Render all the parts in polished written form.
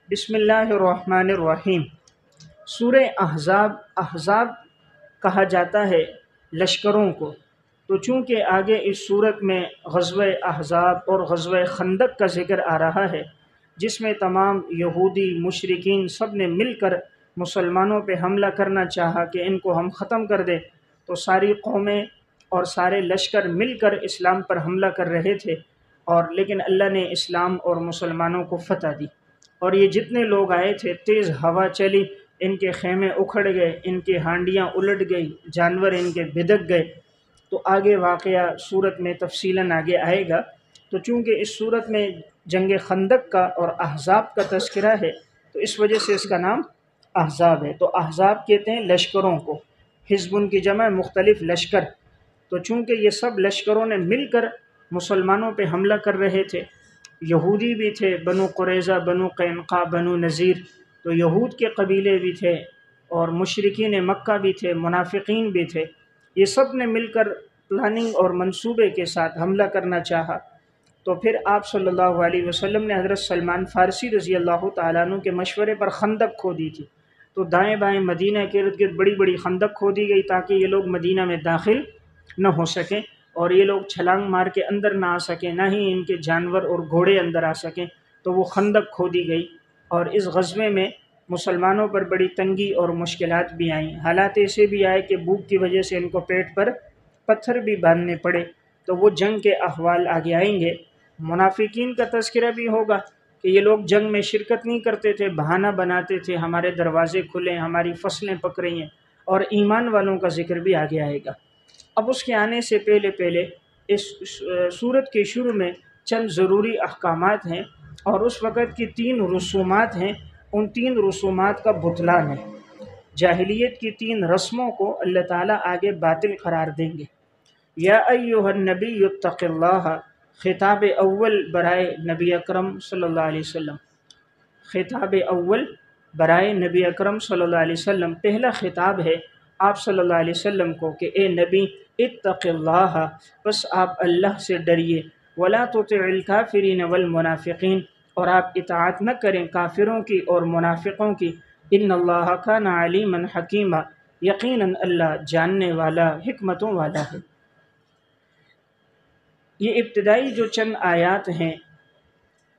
بسم اللہ الرحمن الرحیم۔ سورہ احزاب کہا جاتا ہے لشکروں کو، تو چونکہ آگے اس صورت میں غزوہ احزاب اور غزوہ خندق کا ذکر آ رہا ہے، جس میں تمام یہودی مشرکین سب نے مل کر مسلمانوں پہ حملہ کرنا چاہا کہ ان کو ہم ختم کر دیں، تو ساری قومیں اور سارے لشکر مل کر اسلام پر حملہ کر رہے تھے، اور لیکن اللہ نے اسلام اور مسلمانوں کو فتح دی، اور یہ جتنے لوگ آئے تھے تیز ہوا چلی، ان کے خیمے اکھڑ گئے، ان کی ہانڈیاں الٹ گئی، جانور ان کے بھدک گئے۔ تو آگے واقعہ صورت میں تفصیلاً آگے آئے گا۔ تو چونکہ اس صورت میں جنگ خندق کا اور احزاب کا تذکرہ ہے، تو اس وجہ سے اس کا نام احزاب ہے۔ تو احزاب کہتے ہیں لشکروں کو، حزب کی جمع مختلف لشکر۔ تو چونکہ یہ سب لشکروں نے مل کر مسلمانوں پہ حملہ کر رہے تھے، یہودی بھی تھے، بنو قریظہ، بنو قینقاع، بنو نذیر، تو یہود کے قبیلے بھی تھے، اور مشرکین مکہ بھی تھے، منافقین بھی تھے، یہ سب نے مل کر پلاننگ اور منصوبے کے ساتھ حملہ کرنا چاہا۔ تو پھر آپ صلی اللہ علیہ وسلم نے حضرت سلمان فارسی رضی اللہ تعالیٰ عنہ کے مشورے پر خندق کھودی تھی، تو دائیں بائیں مدینہ کے ارد گرد بڑی بڑی خندق کھودی گئی تاکہ یہ لوگ مدینہ میں داخل نہ ہو سکیں، اور یہ لوگ چھلانگ مار کے اندر نہ آ سکیں، نہ ہی ان کے جانور اور گھوڑے اندر آ سکیں، تو وہ خندق کھودی گئی۔ اور اس غزوے میں مسلمانوں پر بڑی تنگی اور مشکلات بھی آئیں، حالات ایسے بھی آئے کہ بھوک کی وجہ سے ان کو پیٹ پر پتھر بھی باندھنے پڑے۔ تو وہ جنگ کے احوال آگے آئیں گے۔ منافقین کا تذکرہ بھی ہوگا کہ یہ لوگ جنگ میں شرکت نہیں کرتے تھے، بہانہ بناتے تھے ہمارے دروازے کھلے، ہماری فصلیں پک رہی ہیں، اور ایمان والوں کا ذکر بھی آگے آئے گا۔ اب اس کے آنے سے پہلے اس سورت کے شروع میں چند ضروری احکامات ہیں، اور اس وقت کی 3 رسومات ہیں، ان 3 رسومات کا بطلان ہے۔ جاہلیت کی 3 رسموں کو اللہ تعالیٰ آگے باطل قرار دیں گے۔ یا ایھا النبی اتق اللہ، خطاب اول برائے نبی اکرم صلی اللہ علیہ وسلم، خطاب اول برائے نبی اکرم صلی اللہ علیہ وسلم، پہلا خطاب ہے آپ صلی اللہ علیہ وسلم کو کہ اے نبی اتق اللہ، بس آپ اللہ سے ڈریے، ولا تطع الکافرین والمنافقین، اور آپ اطاعت نہ کریں کافروں کی اور منافقوں کی، ان اللہ کان علیما حکیما، یقیناً اللہ جاننے والا حکمتوں والا ہے۔ یہ ابتدائی جو چند آیات ہیں،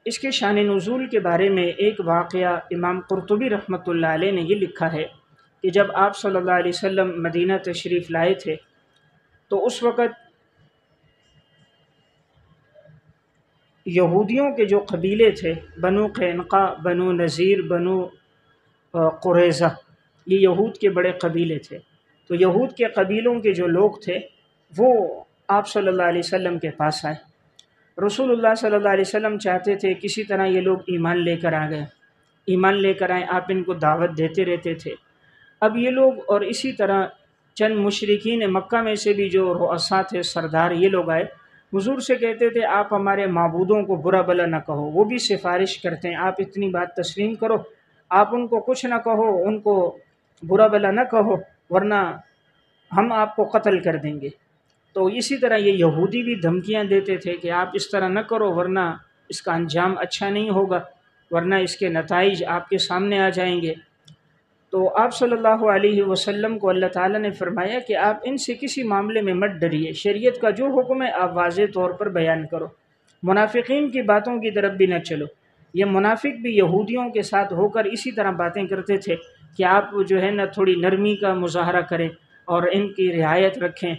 اس کے شان نزول کے بارے میں ایک واقعہ امام قرطبی رحمۃ اللہ علیہ نے یہ لکھا ہے کہ جب آپ صلی اللہ علیہ وسلم مدینہ تشریف لائے تھے، تو اس وقت یہودیوں کے جو قبیلے تھے، بنو قینقاع، بنو نذیر، بنو قریظہ، یہ یہود کے بڑے قبیلے تھے۔ تو یہود کے قبیلوں کے جو لوگ تھے وہ آپ صلی اللہ علیہ وسلم کے پاس آئے۔ رسول اللہ صلی اللہ علیہ وسلم چاہتے تھے کسی طرح یہ لوگ ایمان لے کر آ گئے، ایمان لے کر آئے، آپ ان کو دعوت دیتے رہتے تھے۔ اب یہ لوگ اور اسی طرح چند مشرکین مکہ میں سے بھی جو رؤساء تھے، سردار، یہ لوگ آئے، حضور سے کہتے تھے آپ ہمارے معبودوں کو برا بلا نہ کہو، وہ بھی سفارش کرتے ہیں آپ اتنی بات تسلیم کرو، آپ ان کو کچھ نہ کہو، ان کو برا بلا نہ کہو، ورنہ ہم آپ کو قتل کر دیں گے۔ تو اسی طرح یہ یہودی بھی دھمکیاں دیتے تھے کہ آپ اس طرح نہ کرو ورنہ اس کا انجام اچھا نہیں ہوگا، ورنہ اس کے نتائج آپ کے سامنے آ جائیں گے۔ تو آپ صلی اللہ علیہ وسلم کو اللہ تعالیٰ نے فرمایا کہ آپ ان سے کسی معاملے میں مت ڈریے، شریعت کا جو حکم ہے آپ واضح طور پر بیان کرو، منافقین کی باتوں کی طرف بھی نہ چلو۔ یہ منافق بھی یہودیوں کے ساتھ ہو کر اسی طرح باتیں کرتے تھے کہ آپ جو ہے نا تھوڑی نرمی کا مظاہرہ کریں اور ان کی رعایت رکھیں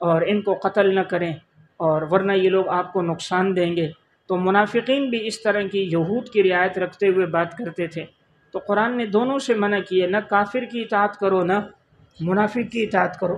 اور ان کو قتل نہ کریں، اور ورنہ یہ لوگ آپ کو نقصان دیں گے۔ تو منافقین بھی اس طرح کی یہود کی رعایت رکھتے ہوئے بات کرتے تھے۔ تو قرآن نے دونوں سے منع کیے، نہ کافر کی اطاعت کرو نہ منافق کی اطاعت کرو۔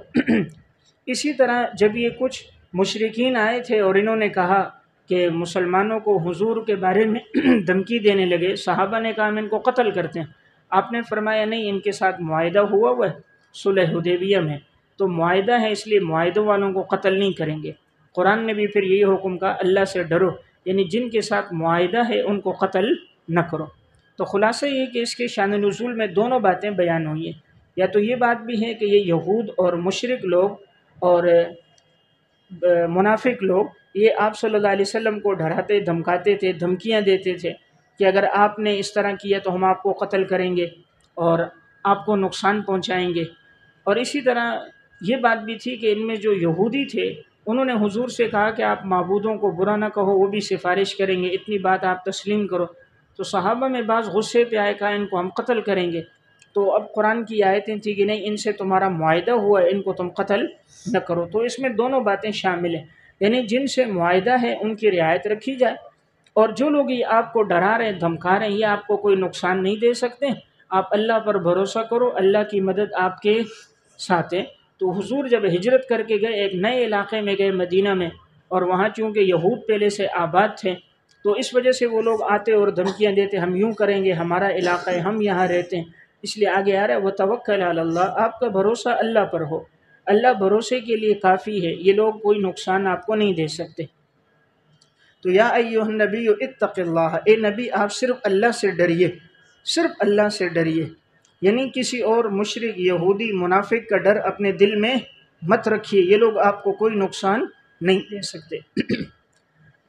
اسی طرح جب یہ کچھ مشرکین آئے تھے اور انہوں نے کہا کہ مسلمانوں کو حضور کے بارے میں دھمکی دینے لگے، صحابہ نے کہا ہم ان کو قتل کرتے ہیں، آپ نے فرمایا نہیں، ان کے ساتھ معاہدہ ہوا ہے صلح حدیبیہ میں، تو معاہدہ ہے اس لیے معاہدوں والوں کو قتل نہیں کریں گے۔ قرآن نے بھی پھر یہی حکم کہا اللہ سے ڈرو، یعنی جن کے ساتھ معاہدہ ہے ان کو قتل نہ کرو۔ تو خلاصہ یہ کہ اس کے شان نزول میں دونوں باتیں بیان ہوئی ہیں، یا تو یہ بات بھی ہے کہ یہ یہود اور مشرک لوگ اور منافق لوگ یہ آپ صلی اللہ علیہ وسلم کو ڈراتے دھمکاتے تھے، دھمکیاں دیتے تھے کہ کہ اگر آپ نے اس طرح کیا تو ہم آپ کو قتل کریں گے اور آپ کو نقصان پہنچائیں گے۔ اور اسی طرح یہ بات بھی تھی کہ ان میں جو یہودی تھے انہوں نے حضور سے کہا کہ آپ معبودوں کو برا نہ کہو، وہ بھی سفارش کریں گے، اتنی بات آپ تسلیم کرو۔ تو صحابہ میں بعض غصے پہ آئے، کہا ان کو ہم قتل کریں گے۔ تو اب قرآن کی آیتیں تھی کہ نہیں، ان سے تمہارا معاہدہ ہوا ہے، ان کو تم قتل نہ کرو۔ تو اس میں دونوں باتیں شامل ہیں، یعنی جن سے معاہدہ ہے ان کی رعایت رکھی جائے، اور جو لوگ یہ آپ کو ڈرا رہے ہیں، دھمکا رہے ہیں، یہ آپ کو کوئی نقصان نہیں دے سکتے، آپ اللہ پر بھروسہ کرو، اللہ کی مدد آپ کے ساتھ ہے۔ تو حضور جب ہجرت کر کے گئے، ایک نئے علاقے میں گئے مدینہ میں، اور وہاں چونکہ یہود پہلے سے آباد تھے تو اس وجہ سے وہ لوگ آتے اور دھمکیاں دیتے، ہم یوں کریں گے، ہمارا علاقہ ہے، ہم یہاں رہتے ہیں۔ اس لیے آگے آ رہا ہے وتوکل علی اللہ، آپ کا بھروسہ اللہ پر ہو، اللہ بھروسے کے لیے کافی ہے، یہ لوگ کوئی نقصان آپ کو نہیں دے سکتے۔ تو یا ایھا النبی اتق اللہ، اے نبی آپ صرف اللہ سے ڈریے، صرف اللہ سے ڈریے، یعنی کسی اور مشرک، یہودی، منافق کا ڈر اپنے دل میں مت رکھیے، یہ لوگ آپ کو کوئی نقصان نہیں دے سکتے۔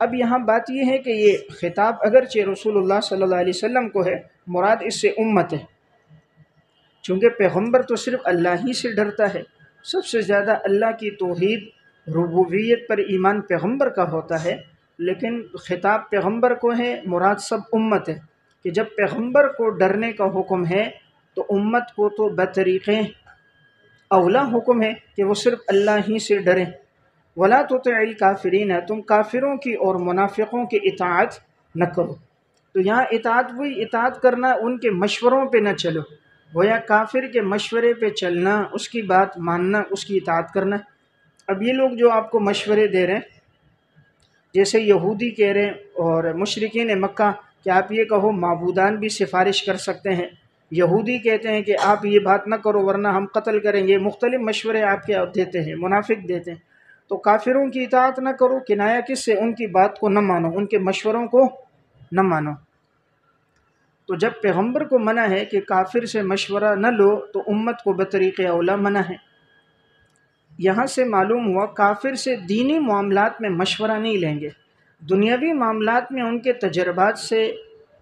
اب یہاں بات یہ ہے کہ یہ خطاب اگرچہ رسول اللہ صلی اللہ علیہ وسلم کو ہے، مراد اس سے امت ہے، چونکہ پیغمبر تو صرف اللہ ہی سے ڈرتا ہے، سب سے زیادہ اللہ کی توحید ربوبیت پر ایمان پیغمبر کا ہوتا ہے، لیکن خطاب پیغمبر کو ہے، مراد سب امت ہے، کہ جب پیغمبر کو ڈرنے کا حکم ہے تو امت کو تو بطریق اولا حکم ہے کہ وہ صرف اللہ ہی سے ڈریں۔ وَلَا تُطِعِ الْكَافِرِينَ، تم کافروں کی اور منافقوں کی اطاعت نہ کرو۔ تو یہاں اطاعت وہی اطاعت کرنا، ان کے مشوروں پہ نہ چلو، گویا کافر کے مشورے پہ چلنا، اس کی بات ماننا، اس کی اطاعت کرنا۔ اب یہ لوگ جو آپ کو مشورے دے رہے ہیں، جیسے یہودی کہہ رہے ہیں اور مشرکین مکہ کہ آپ یہ کہو معبودان بھی سفارش کر سکتے ہیں، یہودی کہتے ہیں کہ آپ یہ بات نہ کرو ورنہ ہم قتل کریں گے، مختلف مشورے آپ کے دیتے ہیں، منافق دیتے ہیں۔ تو کافروں کی اطاعت نہ کرو، کنایہ کس سے؟ ان کی بات کو نہ مانو، ان کے مشوروں کو نہ مانو۔ تو جب پیغمبر کو منع ہے کہ کافر سے مشورہ نہ لو تو امت کو بطریق اولا منع ہے۔ یہاں سے معلوم ہوا کافر سے دینی معاملات میں مشورہ نہیں لیں گے، دنیاوی معاملات میں ان کے تجربات سے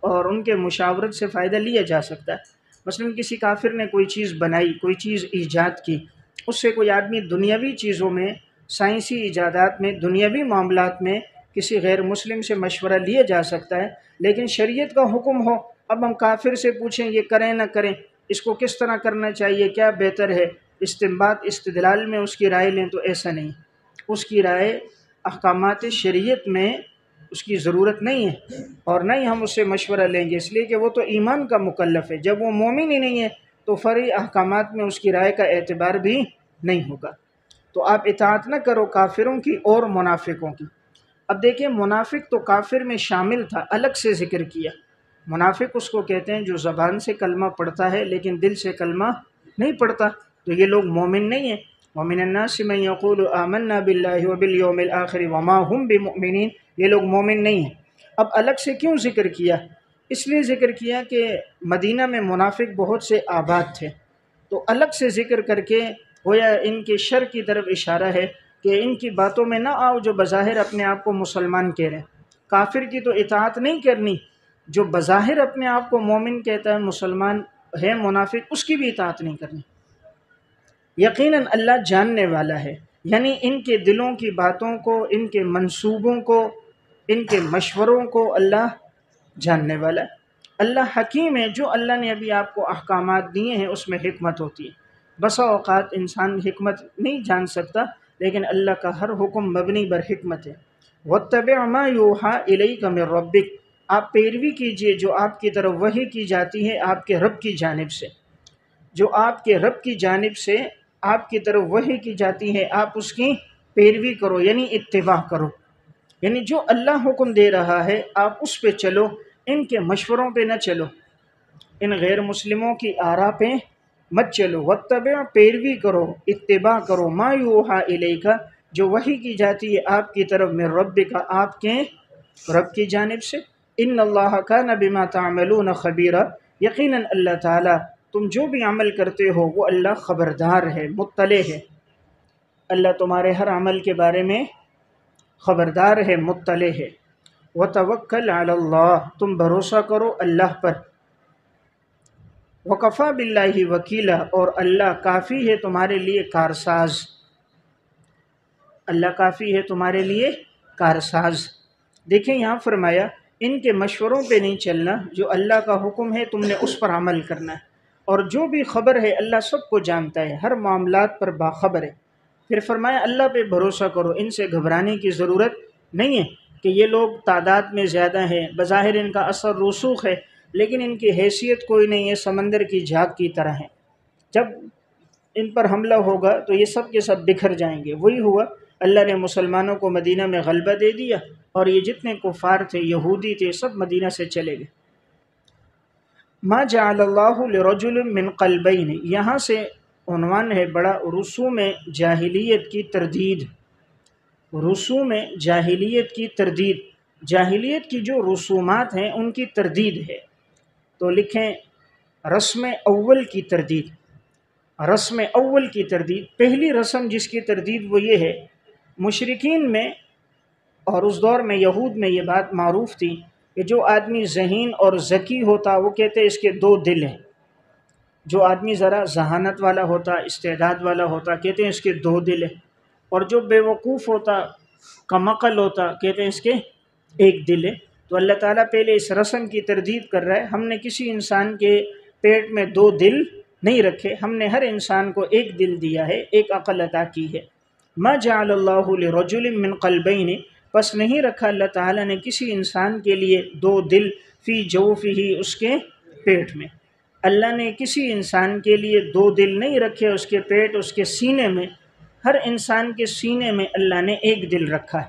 اور ان کے مشاورت سے فائدہ لیا جا سکتا ہے۔ مثلا کسی کافر نے کوئی چیز بنائی، کوئی چیز ایجاد کی، اس سے کوئی آدمی دنیاوی چیزوں میں، سائنسی ایجادات میں، دنیاوی معاملات میں کسی غیر مسلم سے مشورہ لیا جا سکتا ہے، لیکن شریعت کا حکم ہو، اب ہم کافر سے پوچھیں یہ کریں نہ کریں، اس کو کس طرح کرنا چاہیے، کیا بہتر ہے، استنباط استدلال میں اس کی رائے لیں، تو ایسا نہیں، اس کی رائے احکامات شریعت میں اس کی ضرورت نہیں ہے، اور نہ ہی ہم اس سے مشورہ لیں گے، اس لیے کہ وہ تو ایمان کا مکلف ہے، جب وہ مومن ہی نہیں ہے تو فرعی احکامات میں اس کی رائے کا اعتبار بھی نہیں ہوگا۔ تو آپ اطاعت نہ کرو کافروں کی اور منافقوں کی۔ اب دیکھیں منافق تو کافر میں شامل تھا، الگ سے ذکر کیا۔ منافق اس کو کہتے ہیں جو زبان سے کلمہ پڑھتا ہے لیکن دل سے کلمہ نہیں پڑھتا، تو یہ لوگ مومن نہیں ہیں۔ وَمِنَ النَّاسِ مَن يَقُولُ آمَنَّا بِاللَّهِ وَبِالْيَوْمِ الْآخِرِ وَمَا هُمْ بِمُؤْمِنِينَ، یہ لوگ مومن نہیں ہیں۔ اب الگ سے کیوں ذکر کیا؟ اس لیے ذکر کیا کہ مدینہ میں منافق بہت سے آباد تھے، تو الگ سے ذکر کر کے گویا ان کے شر کی طرف اشارہ ہے کہ ان کی باتوں میں نہ آؤ جو بظاہر اپنے آپ کو مسلمان کہہ رہے ہیں۔ کافر کی تو اطاعت نہیں کرنی، جو بظاہر اپنے آپ کو مومن کہتا ہے، مسلمان ہے، منافق، اس کی بھی اطاعت نہیں کرنی۔ یقیناً اللہ جاننے والا ہے، یعنی ان کے دلوں کی باتوں کو، ان کے منصوبوں کو، ان کے مشوروں کو اللہ جاننے والا ہے۔ اللہ حکیم ہے، جو اللہ نے ابھی آپ کو احکامات دیے ہیں اس میں حکمت ہوتی ہے۔ بسا اوقات انسان حکمت نہیں جان سکتا، لیکن اللہ کا ہر حکم مبنی بر حکمت ہے۔ وَاتَّبِعْ مَا يُوحَىٰ إِلَيْكَ مِن رَبِّكَ، آپ پیروی کیجئے جو آپ کی طرف وحی کی جاتی ہے آپ کے رب کی جانب سے، جو آپ کے رب کی جانب سے آپ کی طرف وحی کی جاتی ہے، آپ اس کی پیروی کرو، یعنی اتباع کرو، یعنی جو اللہ حکم دے رہا ہے آپ اس پہ چلو، ان کے مشوروں پہ نہ چلو، ان غیر مسلموں کی آراء پہ مت چلو۔ واتبع، پیروی کرو، اتباع کرو، ما یوحا الیک، جو وحی کی جاتی ہے آپ کی طرف، من ربک، آپ کے رب کی جانب سے۔ ان اللہ کان بما تعملون خبیرا، یقیناً اللہ تعالیٰ تم جو بھی عمل کرتے ہو وہ اللہ خبردار ہے، مطلع ہے، اللہ تمہارے ہر عمل کے بارے میں خبردار ہے، مطلع ہے۔ وتوکل علی اللہ، تم بھروسہ کرو اللہ پر، وکفیٰ باللہ وکیلا، اور اللہ کافی ہے تمہارے لیے کارساز، اللہ کافی ہے تمہارے لیے کارساز۔ دیکھیں یہاں فرمایا ان کے مشوروں پہ نہیں چلنا، جو اللہ کا حکم ہے تم نے اس پر عمل کرنا ہے، اور جو بھی خبر ہے اللہ سب کو جانتا ہے، ہر معاملات پر باخبر ہے۔ پھر فرمایا اللہ پہ بھروسہ کرو، ان سے گھبرانے کی ضرورت نہیں ہے کہ یہ لوگ تعداد میں زیادہ ہیں، بظاہر ان کا اثر رسوخ ہے، لیکن ان کی حیثیت کوئی نہیں ہے، سمندر کی جھاگ کی طرح ہیں، جب ان پر حملہ ہوگا تو یہ سب کے سب بکھر جائیں گے۔ وہی ہوا، اللہ نے مسلمانوں کو مدینہ میں غلبہ دے دیا، اور یہ جتنے کفار تھے، یہودی تھے، سب مدینہ سے چلے گئے۔ ما جعل اللہ لرجل من قلبین، یہاں سے عنوان ہے بڑا، رسوم جاہلیت کی تردید، رسوم جاہلیت کی تردید، جاہلیت کی جو رسومات ہیں ان کی تردید ہے، تو لکھیں رسم اول کی تردید، رسم اول کی تردید۔ پہلی رسم جس کی تردید وہ یہ ہے، مشرکین میں اور اس دور میں یہود میں یہ بات معروف تھی کہ جو آدمی ذہین اور ذکی ہوتا وہ کہتے اس کے دو دل ہیں، جو آدمی ذرا ذہانت والا ہوتا، استعداد والا ہوتا، کہتے ہیں اس کے دو دل ہیں، اور جو بے وقوف ہوتا، کم عقل ہوتا، کہتے ہیں اس کے ایک دل ہے۔ تو اللہ تعالیٰ پہلے اس رسم کی تردید کر رہا ہے، ہم نے کسی انسان کے پیٹ میں دو دل نہیں رکھے، ہم نے ہر انسان کو ایک دل دیا ہے، ایک عقل عطا کی ہے۔ ما جعل اللہ لرجل من قلبین، پس نہیں رکھا اللہ تعالیٰ نے کسی انسان کے لیے دو دل، فی جوفہ، اس کے پیٹ میں۔ اللہ نے کسی انسان کے لیے دو دل نہیں رکھے اس کے پیٹ، اس کے سینے میں، ہر انسان کے سینے میں اللہ نے ایک دل رکھا ہے،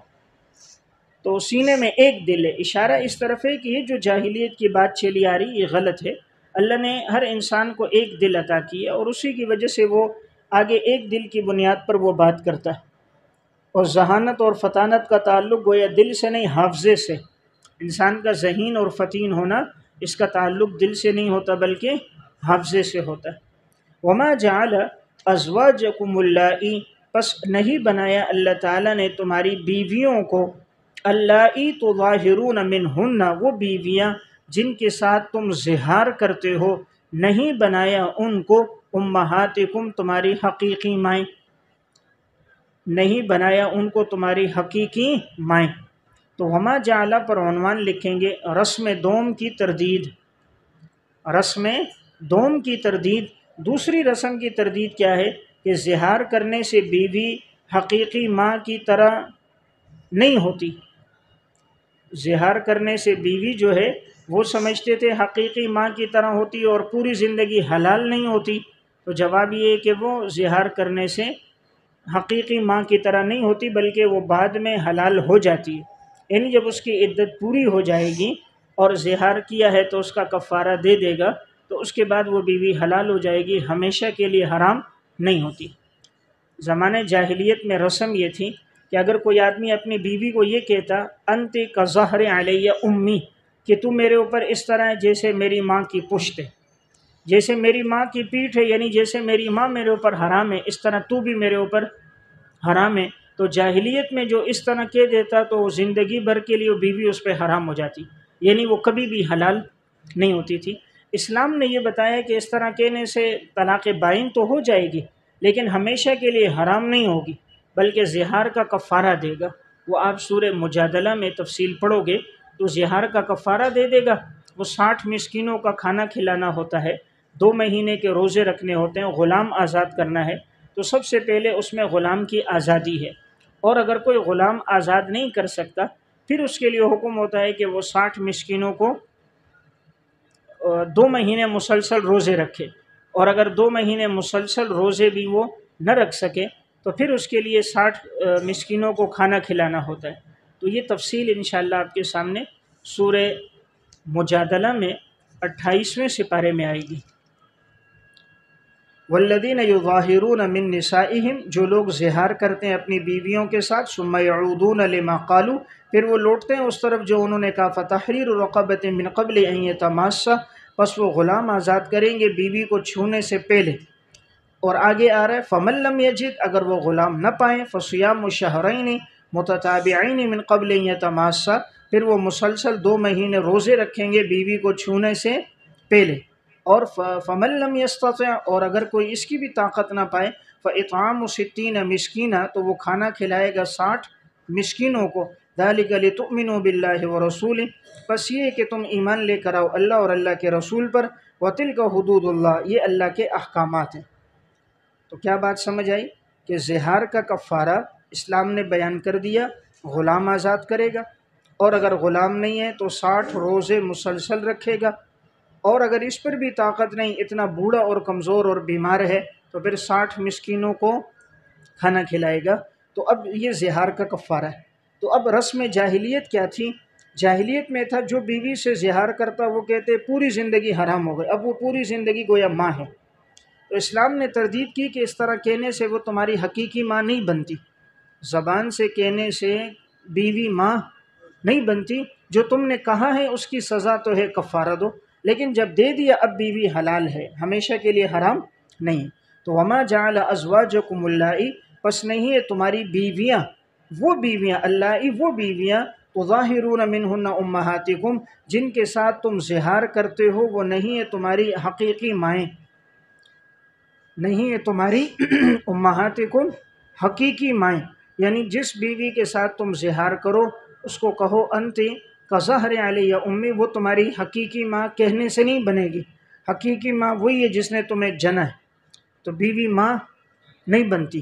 تو سینے میں ایک دل ہے۔ اشارہ اس طرف ہے کہ یہ جو جاہلیت کی بات چلی آ رہی یہ غلط ہے، اللہ نے ہر انسان کو ایک دل عطا کیا، اور اسی کی وجہ سے وہ آگے ایک دل کی بنیاد پر وہ بات کرتا ہے۔ اور ذہانت اور فطانت کا تعلق گویا دل سے نہیں، حافظے سے، انسان کا ذہین اور فطین ہونا اس کا تعلق دل سے نہیں ہوتا بلکہ حافظے سے ہوتا ہے۔ وما جعل ازواجکم اللائی، پس نہیں بنایا اللہ تعالیٰ نے تمہاری بیویوں کو، اللائی تظاہرون منہن، وہ بیویاں جن کے ساتھ تم زہار کرتے ہو، نہیں بنایا ان کو امہاتکم، تمہاری حقیقی مائیں، نہیں بنایا ان کو تمہاری حقیقی مائیں۔ تو وما جعل پر عنوان لکھیں گے رسم دوم کی تردید، رسم دوم کی تردید۔ دوسری رسم کی تردید کیا ہے کہ زہار کرنے سے بیوی حقیقی ماں کی طرح نہیں ہوتی، زہار کرنے سے بیوی جو ہے وہ سمجھتے تھے حقیقی ماں کی طرح ہوتی اور پوری زندگی حلال نہیں ہوتی، تو جواب یہ ہے کہ وہ زہار کرنے سے حقیقی ماں کی طرح نہیں ہوتی بلکہ وہ بعد میں حلال ہو جاتی ہے، یعنی جب اس کی عدت پوری ہو جائے گی اور زہار کیا ہے تو اس کا کفارہ دے دے گا، تو اس کے بعد وہ بیوی حلال ہو جائے گی، ہمیشہ کے لیے حرام نہیں ہوتی۔ زمانہ جاہلیت میں رسم یہ تھی کہ اگر کوئی آدمی اپنی بیوی کو یہ کہتا انت کظہر علیہ امی، کہ تو میرے اوپر اس طرح ہے جیسے میری ماں کی پشت ہے، جیسے میری ماں کی پیٹھ ہے، یعنی جیسے میری ماں میرے اوپر حرام ہے اس طرح تو بھی میرے اوپر حرام ہے، تو جاہلیت میں جو اس طرح کہہ دیتا تو زندگی بھر کے لیے وہ بیوی اس پہ حرام ہو جاتی، یعنی وہ کبھی بھی حلال نہیں ہوتی تھی۔ اسلام نے یہ بتایا کہ اس طرح کہنے سے طلاق بائن تو ہو جائے گی لیکن ہمیشہ کے لیے حرام نہیں ہوگی بلکہ زہار کا کفارہ دے گا، وہ آپ سورہ مجادلہ میں تفصیل پڑھو گے تو زہار کا کفارہ دے دے گا، وہ 60 مسکینوں کا کھانا کھلانا ہوتا ہے، 2 مہینے کے روزے رکھنے ہوتے ہیں، غلام آزاد کرنا ہے، تو سب سے پہلے اس میں غلام کی آزادی ہے، اور اگر کوئی غلام آزاد نہیں کر سکتا پھر اس کے لیے حکم ہوتا ہے کہ وہ 60 مسکینوں کو 2 مہینے مسلسل روزے رکھے، اور اگر 2 مہینے مسلسل روزے بھی وہ نہ رکھ سکے تو پھر اس کے لیے 60 مسکینوں کو کھانا کھلانا ہوتا ہے۔ تو یہ تفصیل انشاءاللہ آپ کے سامنے سورہ مجادلہ میں 28ویں سپارے میں آئے گی۔ والذین یظاہرون من نسائہم، جو لوگ زہار کرتے ہیں اپنی بیویوں کے ساتھ، ثم یعودون لما قالوا، پھر وہ لوٹتے ہیں اس طرف جو انہوں نے کہا، فتحریر رقبۃ من قبل ان یتماسا، پس وہ غلام آزاد کریں گے بیوی کو چھونے سے پہلے، اور آگے آ رہا ہے فمن لم یجد، اگر وہ غلام نہ پائیں، فصیام شہرین متتابعین من قبل ان یتماسا، پھر وہ مسلسل 2 مہینے روزے رکھیں گے بیوی کو چھونے سے پہلے۔ اور فَمَن لَّمْ يَسْتَطِعْ، اور اگر کوئی اس کی بھی طاقت نہ پائے، فَإِطْعَامُ 60 مسکینہ، تو وہ کھانا کھلائے گا 60 مسکینوں کو۔ ذَلِكَ لِتُؤْمِنُوا بِاللَّهِ وَرَسُولِهِ، پس یہ کہ تم ایمان لے کر آؤ اللہ اور اللہ کے رسول پر۔ وَتِلْكَ حُدُودُ اللَّهِ، یہ اللہ کے احکامات ہیں۔ تو کیا بات سمجھ آئی کہ زہار کا کفارہ اسلام نے بیان کر دیا، غلام آزاد کرے گا، اور اگر غلام نہیں ہے تو 60 روزے مسلسل رکھے گا، اور اگر اس پر بھی طاقت نہیں، اتنا بوڑھا اور کمزور اور بیمار ہے، تو پھر 60 مسکینوں کو کھانا کھلائے گا۔ تو اب یہ زہار کا کفارہ ہے۔ تو اب رسم جاہلیت کیا تھی؟ جاہلیت میں تھا جو بیوی سے زہار کرتا وہ کہتے پوری زندگی حرام ہو گئی، اب وہ پوری زندگی گویا ماں ہے۔ تو اسلام نے تردید کی کہ اس طرح کہنے سے وہ تمہاری حقیقی ماں نہیں بنتی، زبان سے کہنے سے بیوی ماں نہیں بنتی، جو تم نے کہا ہے اس کی سزا تو ہے کفارہ دو، لیکن جب دے دیا اب بیوی حلال ہے، ہمیشہ کے لیے حرام نہیں۔ تو وما جعل ازواجکم اللائی، پس نہیں ہے تمہاری بیویاں، وہ بیویاں اللائی، وہ بیویاں تظاہرون منہن امہاتکم، جن کے ساتھ تم زہار کرتے ہو وہ نہیں ہے تمہاری حقیقی مائیں، نہیں ہے تمہاری امہاتکم حقیقی مائیں، یعنی جس بیوی کے ساتھ تم زہار کرو اس کو کہو انتی کظہر علی امی، وہ تمہاری حقیقی ماں کہنے سے نہیں بنے گی۔ حقیقی ماں وہی ہے جس نے تمہیں جنا ہے، تو بیوی ماں نہیں بنتی۔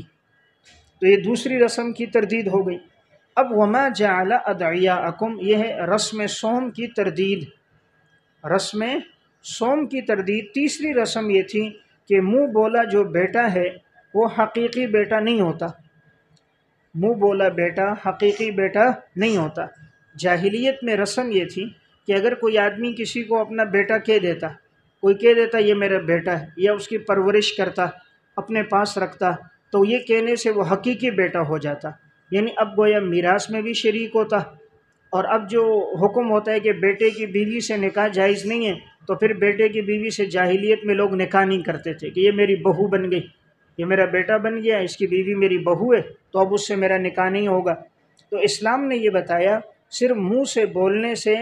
تو یہ دوسری رسم کی تردید ہو گئی۔ اب وما جعل ادعیاءکم، یہ ہے رسم صوم کی تردید، رسم صوم کی تردید۔ تیسری رسم یہ تھی کہ منہ بولا جو بیٹا ہے وہ حقیقی بیٹا نہیں ہوتا، منہ بولا بیٹا حقیقی بیٹا نہیں ہوتا۔ جاہلیت میں رسم یہ تھی کہ اگر کوئی آدمی کسی کو اپنا بیٹا کہہ دیتا، کوئی کہہ دیتا یہ میرا بیٹا ہے، یا اس کی پرورش کرتا، اپنے پاس رکھتا، تو یہ کہنے سے وہ حقیقی بیٹا ہو جاتا، یعنی اب گویا میراث میں بھی شریک ہوتا۔ اور اب جو حکم ہوتا ہے کہ بیٹے کی بیوی سے نکاح جائز نہیں ہے، تو پھر بیٹے کی بیوی سے جاہلیت میں لوگ نکاح نہیں کرتے تھے کہ یہ میری بہو بن گئی، یہ میرا بیٹا بن گیا، اس کی بیوی میری بہو ہے، تو اب اس سے میرا نکاح نہیں ہوگا۔ تو اسلام نے یہ بتایا صرف منہ سے بولنے سے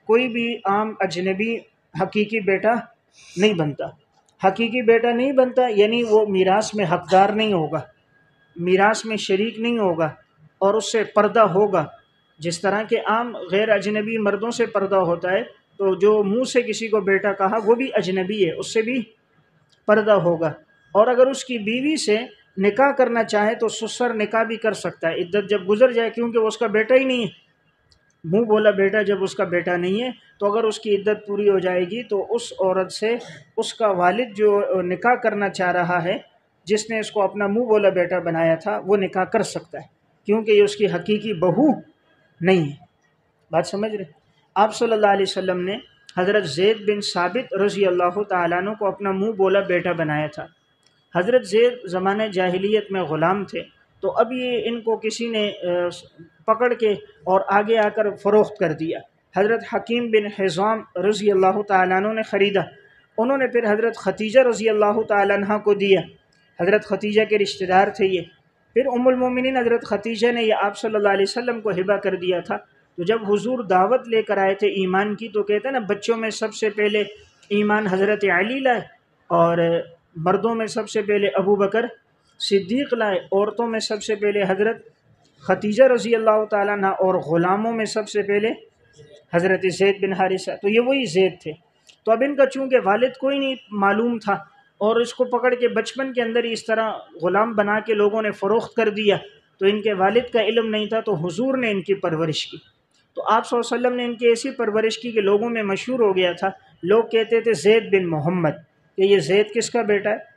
کوئی بھی عام اجنبی حقیقی بیٹا نہیں بنتا، حقیقی بیٹا نہیں بنتا، یعنی وہ میراث میں حقدار نہیں ہوگا، میراث میں شریک نہیں ہوگا، اور اس سے پردہ ہوگا، جس طرح کہ عام غیر اجنبی مردوں سے پردہ ہوتا ہے، تو جو منہ سے کسی کو بیٹا کہا وہ بھی اجنبی ہے، اس سے بھی پردہ ہوگا۔ اور اگر اس کی بیوی سے نکاح کرنا چاہے تو سسر نکاح بھی کر سکتا ہے، عدت جب گزر جائے، کیونکہ وہ اس کا بیٹا ہی نہیں ہے، منہ بولا بیٹا جب اس کا بیٹا نہیں ہے، تو اگر اس کی عدت پوری ہو جائے گی تو اس عورت سے اس کا والد جو نکاح کرنا چاہ رہا ہے، جس نے اس کو اپنا منہ بولا بیٹا بنایا تھا، وہ نکاح کر سکتا ہے، کیونکہ یہ اس کی حقیقی بہو نہیں ہے۔ بات سمجھ رہے؟ آپ صلی اللہ علیہ وسلم نے حضرت زید بن ثابت رضی اللہ تعالیٰ عنہ کو اپنا منہ بولا بیٹا بنایا تھا۔ حضرت زید زمانہ جاہلیت میں غلام تھے، تو اب یہ ان کو کسی نے پکڑ کے اور آگے آ کر فروخت کر دیا۔ حضرت حکیم بن حزام رضی اللہ تعالیٰ عنہ نے خریدا، انہوں نے پھر حضرت ختیجہ رضی اللہ تعالیٰ عنہ کو دیا، حضرت ختیجہ کے رشتہ دار تھے یہ۔ پھر ام المومنین حضرت ختیجہ نے یہ آپ صلی اللہ علیہ وسلم کو ہبہ کر دیا تھا۔ تو جب حضور دعوت لے کر آئے تھے ایمان کی، تو کہتے ہیں نا بچوں میں سب سے پہلے ایمان حضرت علی لائے، اور مردوں میں سب سے پہلے ابو بکر صدیق لائے، عورتوں میں سب سے پہلے حضرت ختیجہ رضی اللہ تعالیٰ عنہ، اور غلاموں میں سب سے پہلے حضرت زید بن حارثہ۔ تو یہ وہی زید تھے۔ تو اب ان کا چونکہ والد کوئی نہیں معلوم تھا، اور اس کو پکڑ کے بچپن کے اندر اس طرح غلام بنا کے لوگوں نے فروخت کر دیا، تو ان کے والد کا علم نہیں تھا، تو حضور نے ان کی پرورش کی۔ تو آپ صلی اللہ علیہ وسلم نے ان کی ایسی پرورش کی کہ لوگوں میں مشہور ہو گیا تھا، لوگ کہتے تھے زید بن محمد، کہ یہ زید کس کا بیٹا ہے؟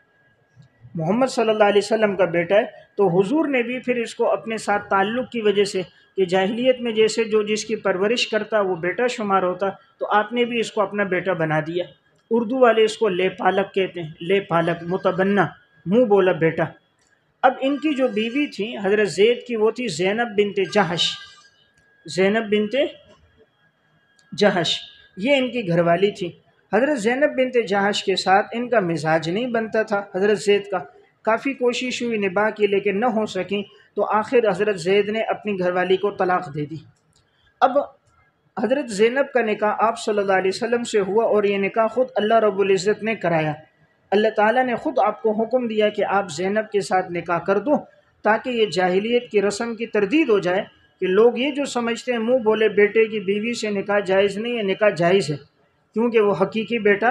محمد صلی اللہ علیہ وسلم کا بیٹا ہے۔ تو حضور نے بھی پھر اس کو اپنے ساتھ تعلق کی وجہ سے، کہ جاہلیت میں جیسے جو جس کی پرورش کرتا وہ بیٹا شمار ہوتا، تو آپ نے بھی اس کو اپنا بیٹا بنا دیا۔ اردو والے اس کو لے پالک کہتے ہیں، لے پالک، متبنہ، منہ بولا بیٹا۔ اب ان کی جو بیوی تھی حضرت زید کی، وہ تھی زینب بنت جہش، زینب بنت جہش، یہ ان کی گھر والی تھی۔ حضرت زینب بنت جہش کے ساتھ ان کا مزاج نہیں بنتا تھا حضرت زید کا، کافی کوشش ہوئی نباہ کی لیکن نہ ہو سکی، تو آخر حضرت زید نے اپنی گھر والی کو طلاق دے دی۔ اب حضرت زینب کا نکاح آپ صلی اللہ علیہ وسلم سے ہوا، اور یہ نکاح خود اللہ رب العزت نے کرایا۔ اللہ تعالیٰ نے خود آپ کو حکم دیا کہ آپ زینب کے ساتھ نکاح کر دو، تاکہ یہ جاہلیت کی رسم کی تردید ہو جائے کہ لوگ یہ جو سمجھتے ہیں منہ بولے بیٹے کی بیوی سے نکاح جائز نہیں ہے، نکاح جائز ہے کیونکہ وہ حقیقی بیٹا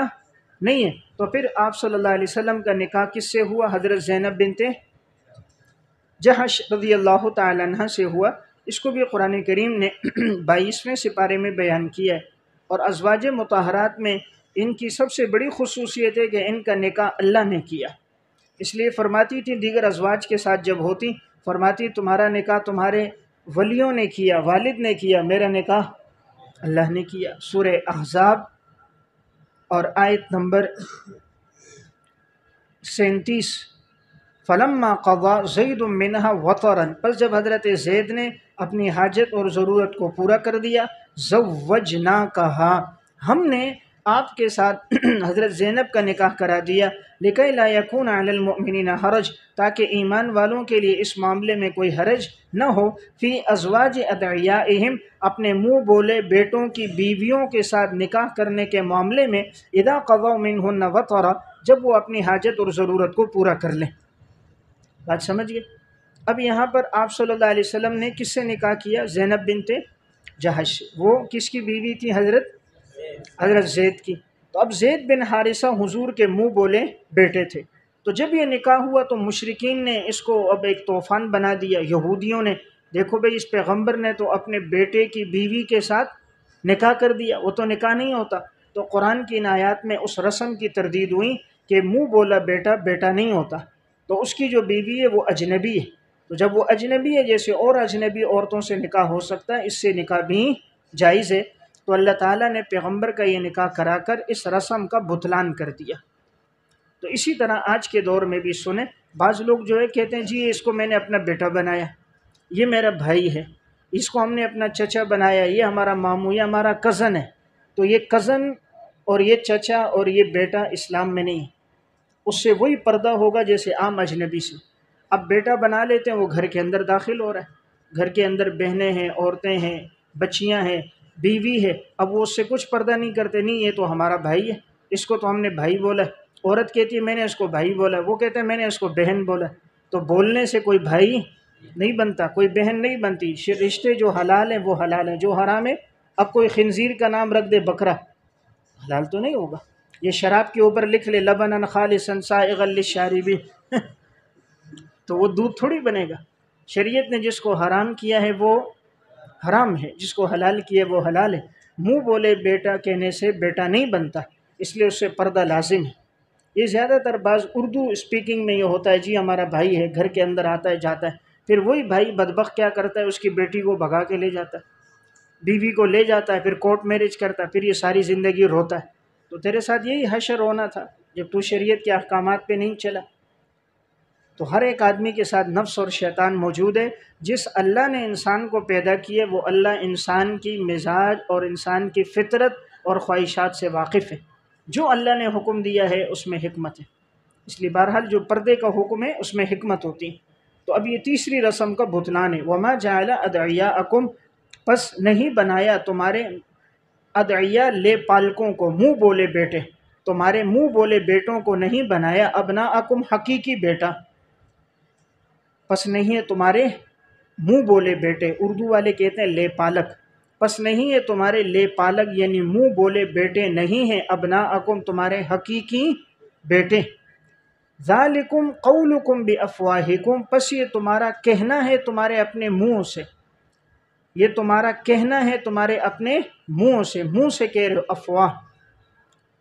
نہیں ہے۔ تو پھر آپ صلی اللہ علیہ وسلم کا نکاح کس سے ہوا؟ حضرت زینب بنت جحش رضی اللہ تعالی عنہ سے ہوا۔ اس کو بھی قرآن کریم نے 22ویں سپارے میں بیان کیا ہے، اور ازواج مطہرات میں ان کی سب سے بڑی خصوصیت ہے کہ ان کا نکاح اللہ نے کیا۔ اس لیے فرماتی تھی دیگر ازواج کے ساتھ جب ہوتی، فرماتی تمہارا نکاح تمہارے ولیوں نے کیا، والد نے کیا، میرا نکاح اللہ نے کیا۔ سورہ احزاب اور آیت نمبر 37، فلما قضا زید منها وطرا، پس جب حضرت زید نے اپنی حاجت اور ضرورت کو پورا کر دیا، زوجناکہا، ہم نے آپ کے ساتھ حضرت زینب کا نکاح کرا دیا، لکی لا یکون علی المؤمنین حرج، تاکہ ایمان والوں کے لیے اس معاملے میں کوئی حرج نہ ہو، فی ازواج ادعیائہم، اپنے منہ بولے بیٹوں کی بیویوں کے ساتھ نکاح کرنے کے معاملے میں، اذا قضوا منہن وطرا، جب وہ اپنی حاجت اور ضرورت کو پورا کر لیں۔ بات سمجھ گئے؟ اب یہاں پر آپ صلی اللہ علیہ وسلم نے کس سے نکاح کیا؟ زینب بنت جحش سے۔ وہ کس کی بیوی تھی؟ حضرت زید کی۔ تو اب زید بن حارثہ حضور کے منہ بولے بیٹے تھے۔ تو جب یہ نکاح ہوا تو مشرکین نے اس کو اب ایک طوفان بنا دیا، یہودیوں نے، دیکھو بھئی اس پیغمبر نے تو اپنے بیٹے کی بیوی کے ساتھ نکاح کر دیا، وہ تو نکاح نہیں ہوتا۔ تو قرآن کی ان آیات میں اس رسم کی تردید ہوئی کہ منہ بولا بیٹا بیٹا نہیں ہوتا، تو اس کی جو بیوی ہے وہ اجنبی ہے۔ تو جب وہ اجنبی ہے، جیسے اور اجنبی عورتوں سے نکاح ہو سکتا ہے، اس سے نکاح بھی جائز ہے۔ تو اللہ تعالیٰ نے پیغمبر کا یہ نکاح کرا کر اس رسم کا بطلان کر دیا۔ تو اسی طرح آج کے دور میں بھی سنیں، بعض لوگ جو ہے کہتے ہیں جی اس کو میں نے اپنا بیٹا بنایا، یہ میرا بھائی ہے، اس کو ہم نے اپنا چچا بنایا، یہ ہمارا ماموں، یہ ہمارا کزن ہے۔ تو یہ کزن اور یہ چچا اور یہ بیٹا اسلام میں نہیں ہے، اس سے وہی پردہ ہوگا جیسے عام اجنبی سے۔ اب بیٹا بنا لیتے ہیں، وہ گھر کے اندر داخل ہو رہا ہے، گھر کے اندر بہنیں ہیں، عورتیں ہیں، بچیاں ہیں، بیوی ہے، اب وہ اس سے کچھ پردہ نہیں کرتے، نہیں یہ تو ہمارا بھائی ہے، اس کو تو ہم نے بھائی بولا ہے۔ عورت کہتی ہے میں نے اس کو بھائی بولا، وہ کہتے ہیں میں نے اس کو بہن بولا۔ تو بولنے سے کوئی بھائی نہیں بنتا، کوئی بہن نہیں بنتی۔ رشتے جو حلال ہیں وہ حلال ہیں، جو حرام ہے، اب کوئی خنزیر کا نام رکھ دے بکرا، حلال تو نہیں ہوگا۔ یہ شراب کے اوپر لکھ لے لبنا خالصا سائغا للشاربین، تو وہ دودھ تھوڑی بنے گا۔ شریعت نے جس کو حرام کیا ہے وہ حرام ہے، جس کو حلال کیا ہے وہ حلال ہے۔ منہ بولے بیٹا کہنے سے بیٹا نہیں بنتا، اس لیے اس سے پردہ لازم ہے۔ یہ زیادہ تر بعض اردو اسپیکنگ میں یہ ہوتا ہے جی ہمارا بھائی ہے، گھر کے اندر آتا ہے جاتا ہے، پھر وہی بھائی بدبخت کیا کرتا ہے، اس کی بیٹی کو بھگا کے لے جاتا ہے، بیوی کو لے جاتا ہے، پھر کورٹ میرج کرتا ہے، پھر یہ ساری زندگی روتا ہے۔ تو تیرے ساتھ یہی حشر ہونا تھا جب تو شریعت کے احکامات پہ نہیں چلا۔ تو ہر ایک آدمی کے ساتھ نفس اور شیطان موجود ہے۔ جس اللہ نے انسان کو پیدا کیا وہ اللہ انسان کی مزاج اور انسان کی فطرت اور خواہشات سے واقف ہے۔ جو اللہ نے حکم دیا ہے اس میں حکمت ہے، اس لیے بہرحال جو پردے کا حکم ہے اس میں حکمت ہوتی ہے۔ تو اب یہ تیسری رسم کا بطلان ہے، وَمَا جَعَلَ أَدْعِيَاءَكُمْ، پس نہیں بنایا تمہارے ادعیاء لے پالکوں کو، منہ بولے بیٹے، تمہارے منہ بولے بیٹوں کو نہیں بنایا، ابناءکم حقیقی بیٹا، پس نہیں ہے تمہارے منہ بولے بیٹے، اردو والے کہتے ہیں لے پالک، پس نہیں ہے تمہارے لے پالک یعنی منہ بولے بیٹے نہیں ہیں، ابناءکم تمہارے حقیقی بیٹے، ذالکم قولکم بافواہکم، پس یہ تمہارا کہنا ہے تمہارے اپنے منہ سے، یہ تمہارا کہنا ہے تمہارے اپنے منہ سے، منہ سے کہہ رہے ہو، افواہ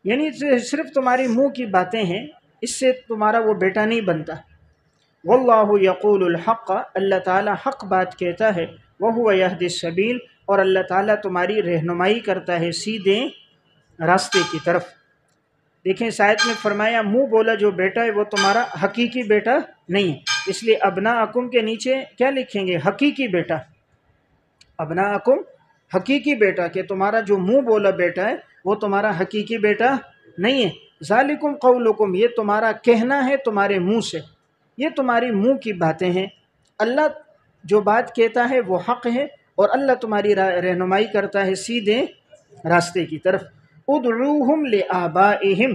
یعنی صرف تمہاری منہ کی باتیں ہیں، اس سے تمہارا وہ بیٹا نہیں بنتا۔ واللہ یقول الحق، اللہ تعالیٰ حق بات کہتا ہے، وہو یہدی السبیل، اور اللہ تعالیٰ تمہاری رہنمائی کرتا ہے سیدھے راستے کی طرف۔ دیکھیں اس آیت میں فرمایا منہ بولا جو بیٹا ہے وہ تمہارا حقیقی بیٹا نہیں، اس لیے ابناءکم کے نیچے کیا لکھیں گے؟ حقیقی بیٹا، ابناءکم حقیقی بیٹا، کہ تمہارا جو منہ بولا بیٹا ہے وہ تمہارا حقیقی بیٹا نہیں ہے۔ ذالکم قولکم، یہ تمہارا کہنا ہے تمہارے منہ سے، یہ تمہاری منہ کی باتیں ہیں۔ اللہ جو بات کہتا ہے وہ حق ہے، اور اللہ تمہاری رہنمائی کرتا ہے سیدھے راستے کی طرف۔ ادعوہم لآبائہم،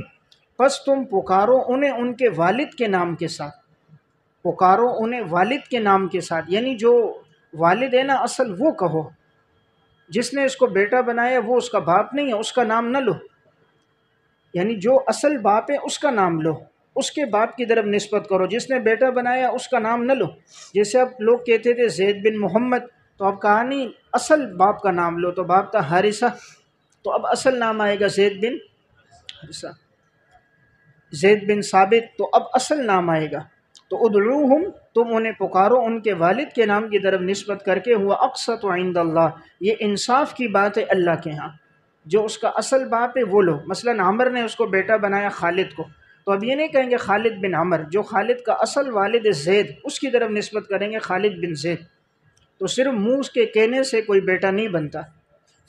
پس تم پکارو انہیں ان کے والد کے نام کے ساتھ، پکارو انہیں والد کے نام کے ساتھ، یعنی جو والد ہے نا اصل وہ کہو، جس نے اس کو بیٹا بنایا وہ اس کا باپ نہیں ہے، اس کا نام نہ لو، یعنی جو اصل باپ ہے اس کا نام لو، اس کے باپ کی طرف نسبت کرو، جس نے بیٹا بنایا اس کا نام نہ لو۔ جیسے اب لوگ کہتے تھے زید بن محمد، تو اب کہا نہیں اصل باپ کا نام لو، تو باپ تھا حارثہ، تو اب اصل نام آئے گا زید بن حارثہ، زید بن ثابت، تو اب اصل نام آئے گا۔ تو ادعوہم، تم انہیں پکارو ان کے والد کے نام کی طرف نسبت کر کے، ہوا اقسط عند اللہ، یہ انصاف کی بات ہے اللہ کے ہاں، جو اس کا اصل باپ ہے وہ لو۔ مثلا عمر نے اس کو بیٹا بنایا خالد کو، تو اب یہ نہیں کہیں گے خالد بن عمر، جو خالد کا اصل والد زید اس کی طرف نسبت کریں گے خالد بن زید، تو صرف منہ کے کہنے سے کوئی بیٹا نہیں بنتا۔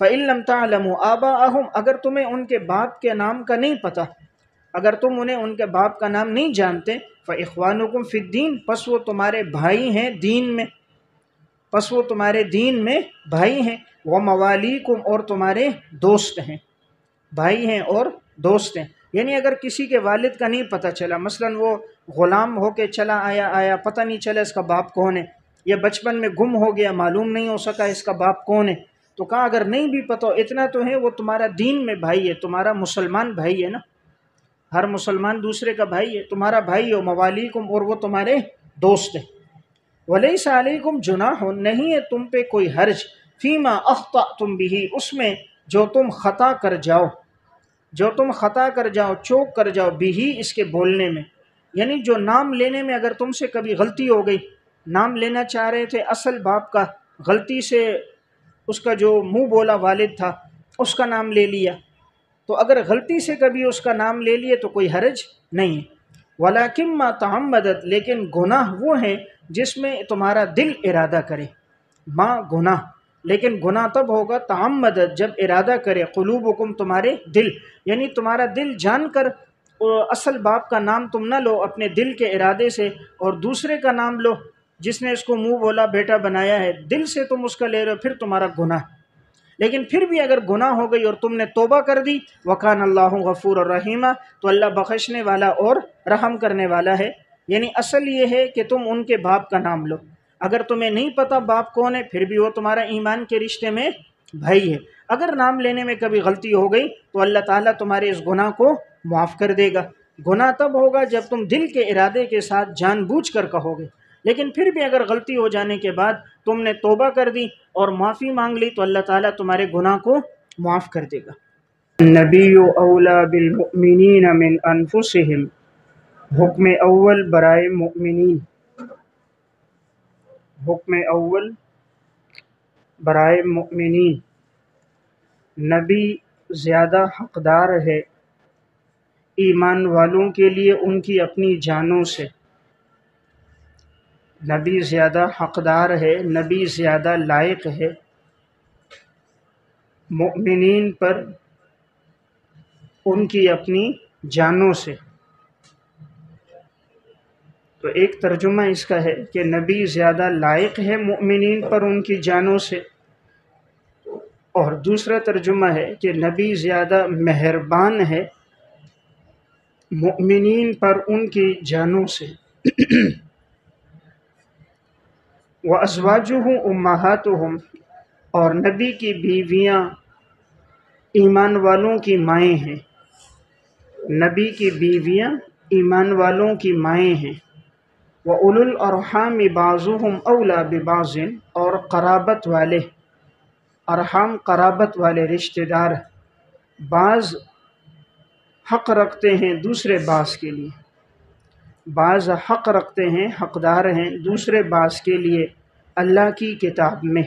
فَإِن لَمْ تَعْلَمُوا آبَاءَهُمْ، اگر تمہیں ان کے باپ کے نام کا نہیں پتہ، اگر تم انہیں ان کے باپ کا نام نہیں جانتے، فَإِخْوَانُكُمْ فِي الدِّينِ، پس وہ تمہارے بھائی ہیں دین میں، پس وہ تمہارے دین میں بھائی ہیں، وَمَوَالِيكُمْ، اور تمہارے دوست ہیں، بھائی ہیں اور دوست ہیں۔ یعنی اگر کسی کے والد کا نہیں پتہ چلا، مثلا وہ غلام ہو کے چلا آیا پتہ نہیں چلا اس کا باپ کون ہے، یا بچپن میں گم ہو گیا معلوم نہیں ہو سکا اس کا باپ کون ہے، تو کہا اگر نہیں بھی پتہ اتنا تو ہے وہ تمہارا دین میں بھائی ہے، تمہارا مسلمان بھائی ہے نا، ہر مسلمان دوسرے کا بھائی ہے، تمہارا بھائی ہو، موالیکم، اور وہ تمہارے دوست ہیں۔ وَلَيْسَ عَلَيْكُمْ جُنَاحٌ، نہیں ہے تم پہ کوئی حرج، فیما اخطأتم بہ، اس میں جو تم خطا کر جاؤ، جو تم خطا کر جاؤ، چوک کر جاؤ، بھی اس کے بولنے میں، یعنی جو نام لینے میں اگر تم سے کبھی غلطی ہو گئی، نام لینا چاہ رہے تھے اصل باپ کا، غلطی سے اس کا جو منہ بولا والد تھا اس کا نام لے لیا، تو اگر غلطی سے کبھی اس کا نام لے لیے تو کوئی حرج نہیں ہے۔ وَلَكِنْ مَا تَعَمَّدَتْ، لیکن گناہ وہ ہیں جس میں تمہارا دل ارادہ کرے، ماں گناہ، لیکن گناہ تب ہوگا تعمدت جب ارادہ کرے، قلوبکم تمہارے دل، یعنی تمہارا دل جان کر اصل باپ کا نام تم نہ لو اپنے دل کے ارادے سے، اور دوسرے کا نام لو جس نے اس کو منہ بولا بیٹا بنایا ہے، دل سے تم اس کا لے رہے ہو، پھر تمہارا گناہ۔ لیکن پھر بھی اگر گناہ ہو گئی اور تم نے توبہ کر دی، وَكَانَ اللَّهُ غَفُورًا رَحِيمًا، تو اللہ بخشنے والا اور رحم کرنے والا ہے۔ یعنی اصل یہ ہے کہ تم ان کے باپ کا نام لو، اگر تمہیں نہیں پتہ باپ کون ہے پھر بھی وہ تمہارا ایمان کے رشتے میں بھائی ہے۔ اگر نام لینے میں کبھی غلطی ہو گئی تو اللہ تعالیٰ تمہارے اس گناہ کو معاف کر دے گا۔ گناہ تب ہوگا جب تم دل کے ارادے کے ساتھ جان بوجھ کر کہو گے، لیکن پھر بھی اگر غلطی ہو جانے کے بعد تم نے توبہ کر دی اور معافی مانگ لی تو اللہ تعالیٰ تمہارے گناہ کو معاف کر دے گا۔ النبی اولا بالمؤمنین من انفسہم، حکم اول برائے مؤمنین، حکم اول برائے مؤمنین، نبی زیادہ حقدار ہے ایمان والوں کے لیے ان کی اپنی جانوں سے، نبی زیادہ حقدار ہے، نبی زیادہ لائق ہے مؤمنین پر ان کی اپنی جانوں سے۔ تو ایک ترجمہ اس کا ہے کہ نبی زیادہ لائق ہے مؤمنین پر ان کی جانوں سے، اور دوسرا ترجمہ ہے کہ نبی زیادہ مہربان ہے مؤمنین پر ان کی جانوں سے۔ وَأَزْوَاجُهُ أُمَّهَاتُهُمْ، اور نبی کی بیویاں ایمان والوں کی مائیں ہیں، نبی کی بیویاں ایمان والوں کی مائیں ہیں۔ وَأُولُو الْأَرْحَامِ بَعْضُهُمْ أَوْلَى بِبَعْضٍ، اور قرابت والے، ارحام قرابت والے رشتہ دار، بعض حق رکھتے ہیں دوسرے بعض کے لیے، بعض حق رکھتے ہیں، حقدار ہیں دوسرے بعض کے لیے اللہ کی کتاب میں،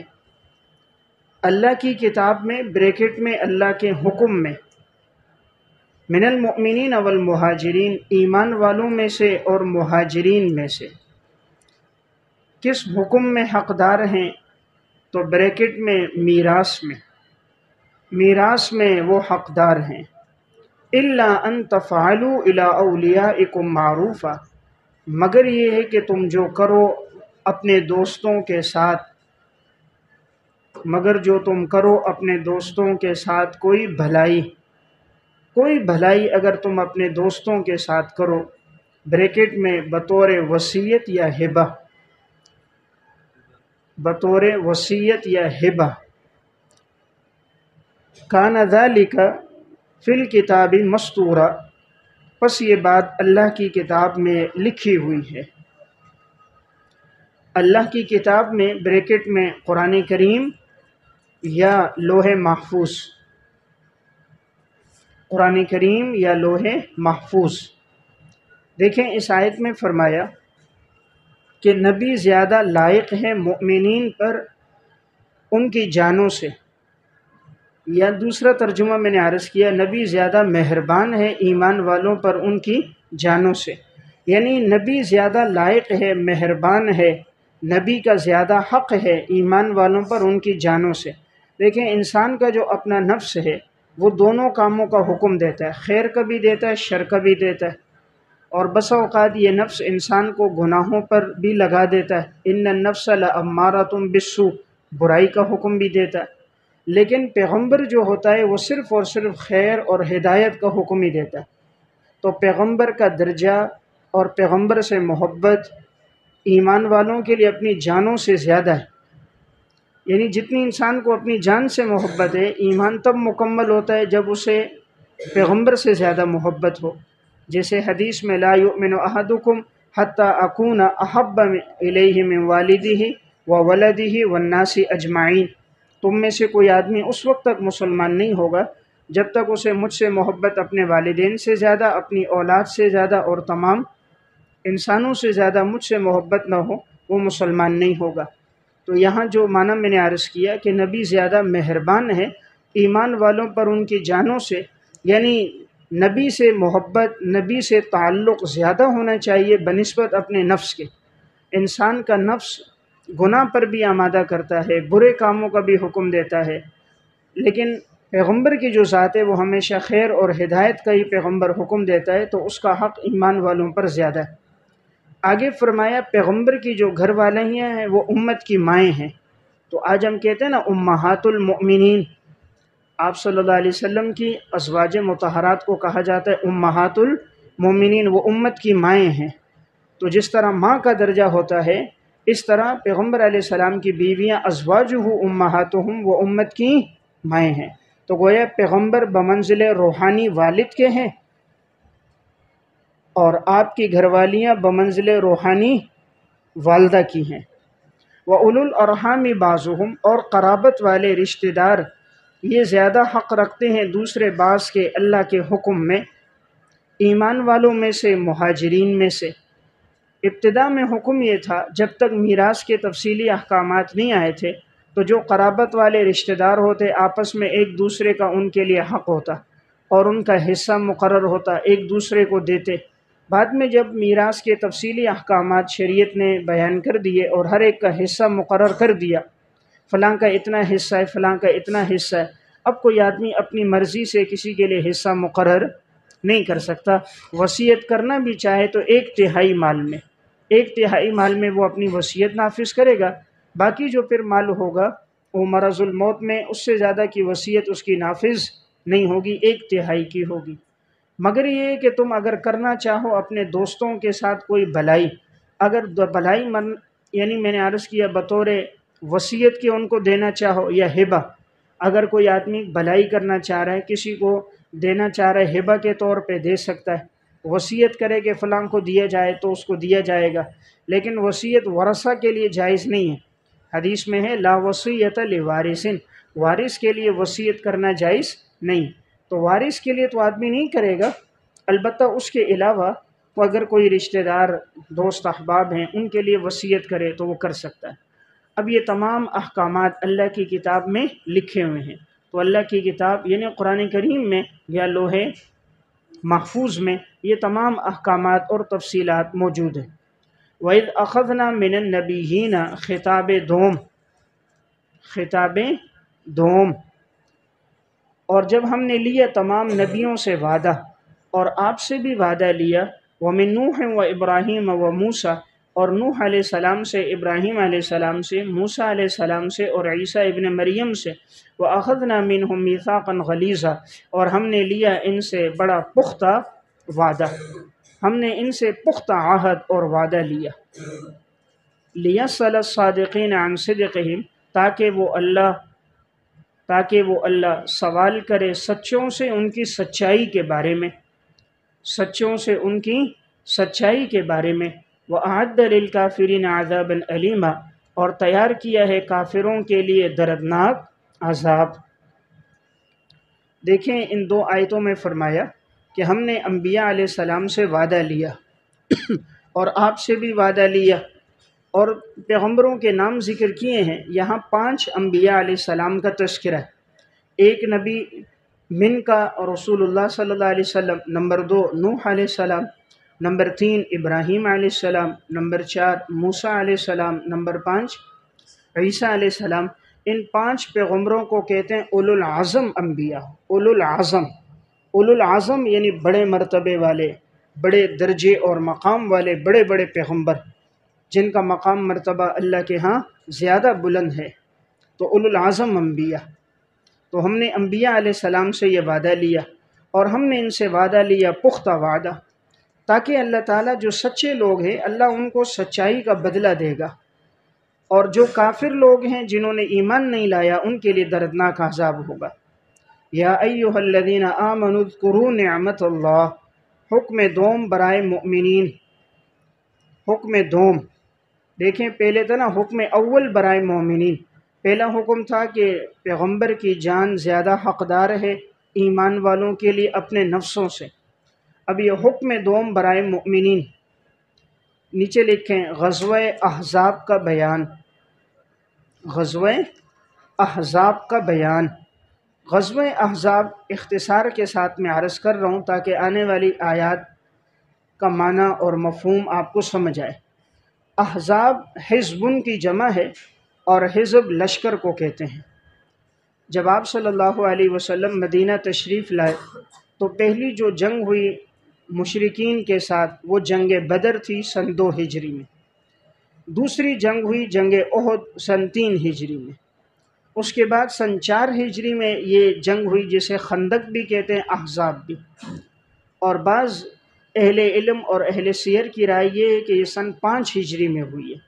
اللہ کی کتاب میں بریکٹ میں اللہ کے حکم میں، من المؤمنین والمہاجرین، ایمان والوں میں سے اور مہاجرین میں سے۔ کس حکم میں حقدار ہیں؟ تو بریکٹ میں میراث میں، میراث میں وہ حقدار ہیں۔ الا ان تفعلوا الى اولیاءکم معروفا، مگر یہ ہے کہ تم جو کرو اپنے دوستوں کے ساتھ مگر جو تم کرو اپنے دوستوں کے ساتھ کوئی بھلائی اگر تم اپنے دوستوں کے ساتھ کرو، بریکٹ میں بطور وصیت یا ہبہ، کان ذالک فی الکتاب مستورا، پس یہ بات اللہ کی کتاب میں لکھی ہوئی ہے۔ اللہ کی کتاب میں بریکٹ میں قرآن کریم یا لوح محفوظ، قرآن کریم یا لوح محفوظ۔ دیکھیں اس آیت میں فرمایا کہ نبی زیادہ لائق ہے مؤمنین پر ان کی جانوں سے، یا دوسرا ترجمہ میں نے عرض کیا نبی زیادہ مہربان ہے ایمان والوں پر ان کی جانوں سے، یعنی نبی زیادہ لائق ہے، مہربان ہے، نبی کا زیادہ حق ہے ایمان والوں پر ان کی جانوں سے۔ دیکھیں انسان کا جو اپنا نفس ہے وہ دونوں کاموں کا حکم دیتا ہے، خیر کا بھی دیتا ہے، شر کا بھی دیتا ہے، اور بسا اوقات یہ نفس انسان کو گناہوں پر بھی لگا دیتا ہے، ان النفس لامارۃ بالسوء، برائی کا حکم بھی دیتا ہے۔ لیکن پیغمبر جو ہوتا ہے وہ صرف اور صرف خیر اور ہدایت کا حکم ہی دیتا ہے۔ تو پیغمبر کا درجہ اور پیغمبر سے محبت ایمان والوں کے لیے اپنی جانوں سے زیادہ ہے، یعنی جتنی انسان کو اپنی جان سے محبت ہے، ایمان تب مکمل ہوتا ہے جب اسے پیغمبر سے زیادہ محبت ہو۔ جیسے حدیث میں لا یؤمن احدکم حتی اکون احب الیہ من والدہ وولدہ والناس اجمعین، تم میں سے کوئی آدمی اس وقت تک مسلمان نہیں ہوگا جب تک اسے مجھ سے محبت اپنے والدین سے زیادہ، اپنی اولاد سے زیادہ اور تمام انسانوں سے زیادہ مجھ سے محبت نہ ہو، وہ مسلمان نہیں ہوگا۔ تو یہاں جو معنی میں نے عرض کیا کہ نبی زیادہ مہربان ہے ایمان والوں پر ان کی جانوں سے، یعنی نبی سے محبت، نبی سے تعلق زیادہ ہونا چاہیے بنسبت اپنے نفس کے۔ انسان کا نفس گناہ پر بھی آمادہ کرتا ہے، برے کاموں کا بھی حکم دیتا ہے، لیکن پیغمبر کی جو ذات ہے وہ ہمیشہ خیر اور ہدایت کا ہی پیغمبر حکم دیتا ہے، تو اس کا حق ایمان والوں پر زیادہ ہے۔ آگے فرمایا پیغمبر کی جو گھر والیاں ہیں وہ امت کی مائیں ہیں، تو آج ہم کہتے ہیں نا امہات المؤمنین، آپ صلی اللہ علیہ وسلم کی ازواج مطہرات کو کہا جاتا ہے امہات المؤمنین، وہ امت کی مائیں ہیں۔ تو جس طرح ماں کا درجہ ہوتا ہے اس طرح پیغمبر علیہ السلام کی بیویاں ازواجہ امہاتہم، وہ امت کی مائیں ہیں۔ تو گویا پیغمبر بمنزل روحانی والد کے ہیں اور آپ کی گھر والیاں بمنزل روحانی والدہ کی ہیں۔ وَأُولُو الْأَرْحَامِ بَعْضُهُمْ، اور قرابت والے رشتہ دار یہ زیادہ حق رکھتے ہیں دوسرے بعض کے اللہ کے حکم میں، ایمان والوں میں سے، مہاجرین میں سے۔ ابتدا میں حکم یہ تھا جب تک میراث کے تفصیلی احکامات نہیں آئے تھے تو جو قرابت والے رشتہ دار ہوتے آپس میں ایک دوسرے کا ان کے لیے حق ہوتا اور ان کا حصہ مقرر ہوتا، ایک دوسرے کو دیتے۔ بعد میں جب میراث کے تفصیلی احکامات شریعت نے بیان کر دیے اور ہر ایک کا حصہ مقرر کر دیا، فلاں کا اتنا حصہ ہے، فلاں کا اتنا حصہ ہے، اب کوئی آدمی اپنی مرضی سے کسی کے لیے حصہ مقرر نہیں کر سکتا۔ وصیت کرنا بھی چاہے تو 1/3 مال میں، 1/3 مال میں وہ اپنی وصیت نافذ کرے گا، باقی جو پھر مال ہوگا وہ مرض الموت میں اس سے زیادہ کی وصیت اس کی نافذ نہیں ہوگی، 1/3 کی ہوگی۔ مگر یہ ہے کہ تم اگر کرنا چاہو اپنے دوستوں کے ساتھ کوئی بھلائی، اگر بھلائی یعنی میں نے عرض کیا بطور وصیت کے ان کو دینا چاہو یا ہبہ، اگر کوئی آدمی بھلائی کرنا چاہ رہا ہے، کسی کو دینا چاہ رہا ہے، ہبہ کے طور پہ دے سکتا ہے، وصیت کرے کہ فلاں کو دیا جائے تو اس کو دیا جائے گا، لیکن وصیت ورثہ کے لیے جائز نہیں ہے۔ حدیث میں ہے لا وصیت لوارث، وارث کے لیے وصیت کرنا جائز نہیں، تو وارث کے لیے تو آدمی نہیں کرے گا، البتہ اس کے علاوہ وہ اگر کوئی رشتہ دار، دوست، احباب ہیں ان کے لیے وصیت کرے تو وہ کر سکتا ہے۔ اب یہ تمام احکامات اللہ کی کتاب میں لکھے ہوئے ہیں، تو اللہ کی کتاب یعنی قرآن کریم میں یا لوح محفوظ میں یہ تمام احکامات اور تفصیلات موجود ہیں۔ وَإِذْ أَخَذْنَا مِنَ النَّبِيِّينَ، خطاب دوم، اور جب ہم نے لیا تمام نبیوں سے وعدہ، اور آپ سے بھی وعدہ لیا، وَمِن نُوحٍ وَإِبْرَاهِيمَ وَمُوسَىٰ، اور نوح علیہ السلام سے، ابراہیم علیہ السلام سے، موسیٰ علیہ السلام سے اور عیسیٰ ابن مریم سے، وَأَخَذْنَا مِنْهُمْ مِيثَاقًا غَلِيظًا، اور ہم نے لیا ان سے بڑا پختہ وعدہ، ہم نے ان سے پختہ عہد اور وعدہ لیا، لِيَسْأَلَ الصَّادِقِينَ عَنْ صِدْقِهِمْ، تاکہ وہ اللہ سوال کرے سچوں سے ان کی سچائی کے بارے میں، سچوں سے ان کی سچائی کے بارے میں، وَأَعَدَّ لِلْكَافِرِينَ عَذَابًا أَلِيمًا، اور تیار کیا ہے کافروں کے لیے دردناک عذاب۔ دیکھیں ان دو آیتوں میں فرمایا کہ ہم نے انبیاء علیہ السلام سے وعدہ لیا اور آپ سے بھی وعدہ لیا، اور پیغمبروں کے نام ذکر کیے ہیں۔ یہاں 5 انبیاء علیہ السلام کا تذکرہ ہے، ایک نبی من کا رسول اللہ صلی اللہ علیہ وسلم، نمبر 2 نوح علیہ السلام، نمبر 3 ابراہیم علیہ السلام، نمبر 4 موسیٰ علیہ السلام، نمبر 5 عیسیٰ علیہ السلام۔ ان 5 پیغمبروں کو کہتے ہیں اولو العزم انبیاء، اولو العزم، اولو العزم یعنی بڑے مرتبے والے، بڑے درجے اور مقام والے، بڑے بڑے پیغمبر جن کا مقام مرتبہ اللہ کے ہاں زیادہ بلند ہے، تو اولو العزم انبیاء۔ تو ہم نے انبیاء علیہ السلام سے یہ وعدہ لیا، اور ہم نے ان سے وعدہ لیا پختہ وعدہ، تاکہ اللہ تعالیٰ جو سچے لوگ ہیں اللہ ان کو سچائی کا بدلہ دے گا، اور جو کافر لوگ ہیں جنہوں نے ایمان نہیں لایا ان کے لیے دردناک عذاب ہوگا۔ یا ایھا الذین آمنوا اذکروا نعمت اللہ، حکم دوم برائے مؤمنین، حکم دوم، دیکھیں پہلے تھا نا حکم اول برائے مومنین، پہلا حکم تھا کہ پیغمبر کی جان زیادہ حقدار ہے ایمان والوں کے لیے اپنے نفسوں سے، اب یہ حکم دوم برائے مؤمنین۔ نیچے لکھیں غزوہ احزاب کا بیان، غزوہ احزاب کا بیان۔ غزوہ احزاب اختصار کے ساتھ میں عرض کر رہا ہوں تاکہ آنے والی آیات کا معنی اور مفہوم آپ کو سمجھ آئے۔ احزاب حزبن کی جمع ہے، اور حزب لشکر کو کہتے ہیں۔ جب آپ صلی اللہ علیہ وسلم مدینہ تشریف لائے تو پہلی جو جنگ ہوئی مشرکین کے ساتھ وہ جنگ بدر تھی سن 2 ہجری میں، دوسری جنگ ہوئی جنگ احد سن 3 ہجری میں، اس کے بعد سن 4 ہجری میں یہ جنگ ہوئی جسے خندق بھی کہتے ہیں، احزاب بھی، اور بعض اہل علم اور اہل سیر کی رائے یہ ہے کہ یہ سن 5 ہجری میں ہوئی ہے،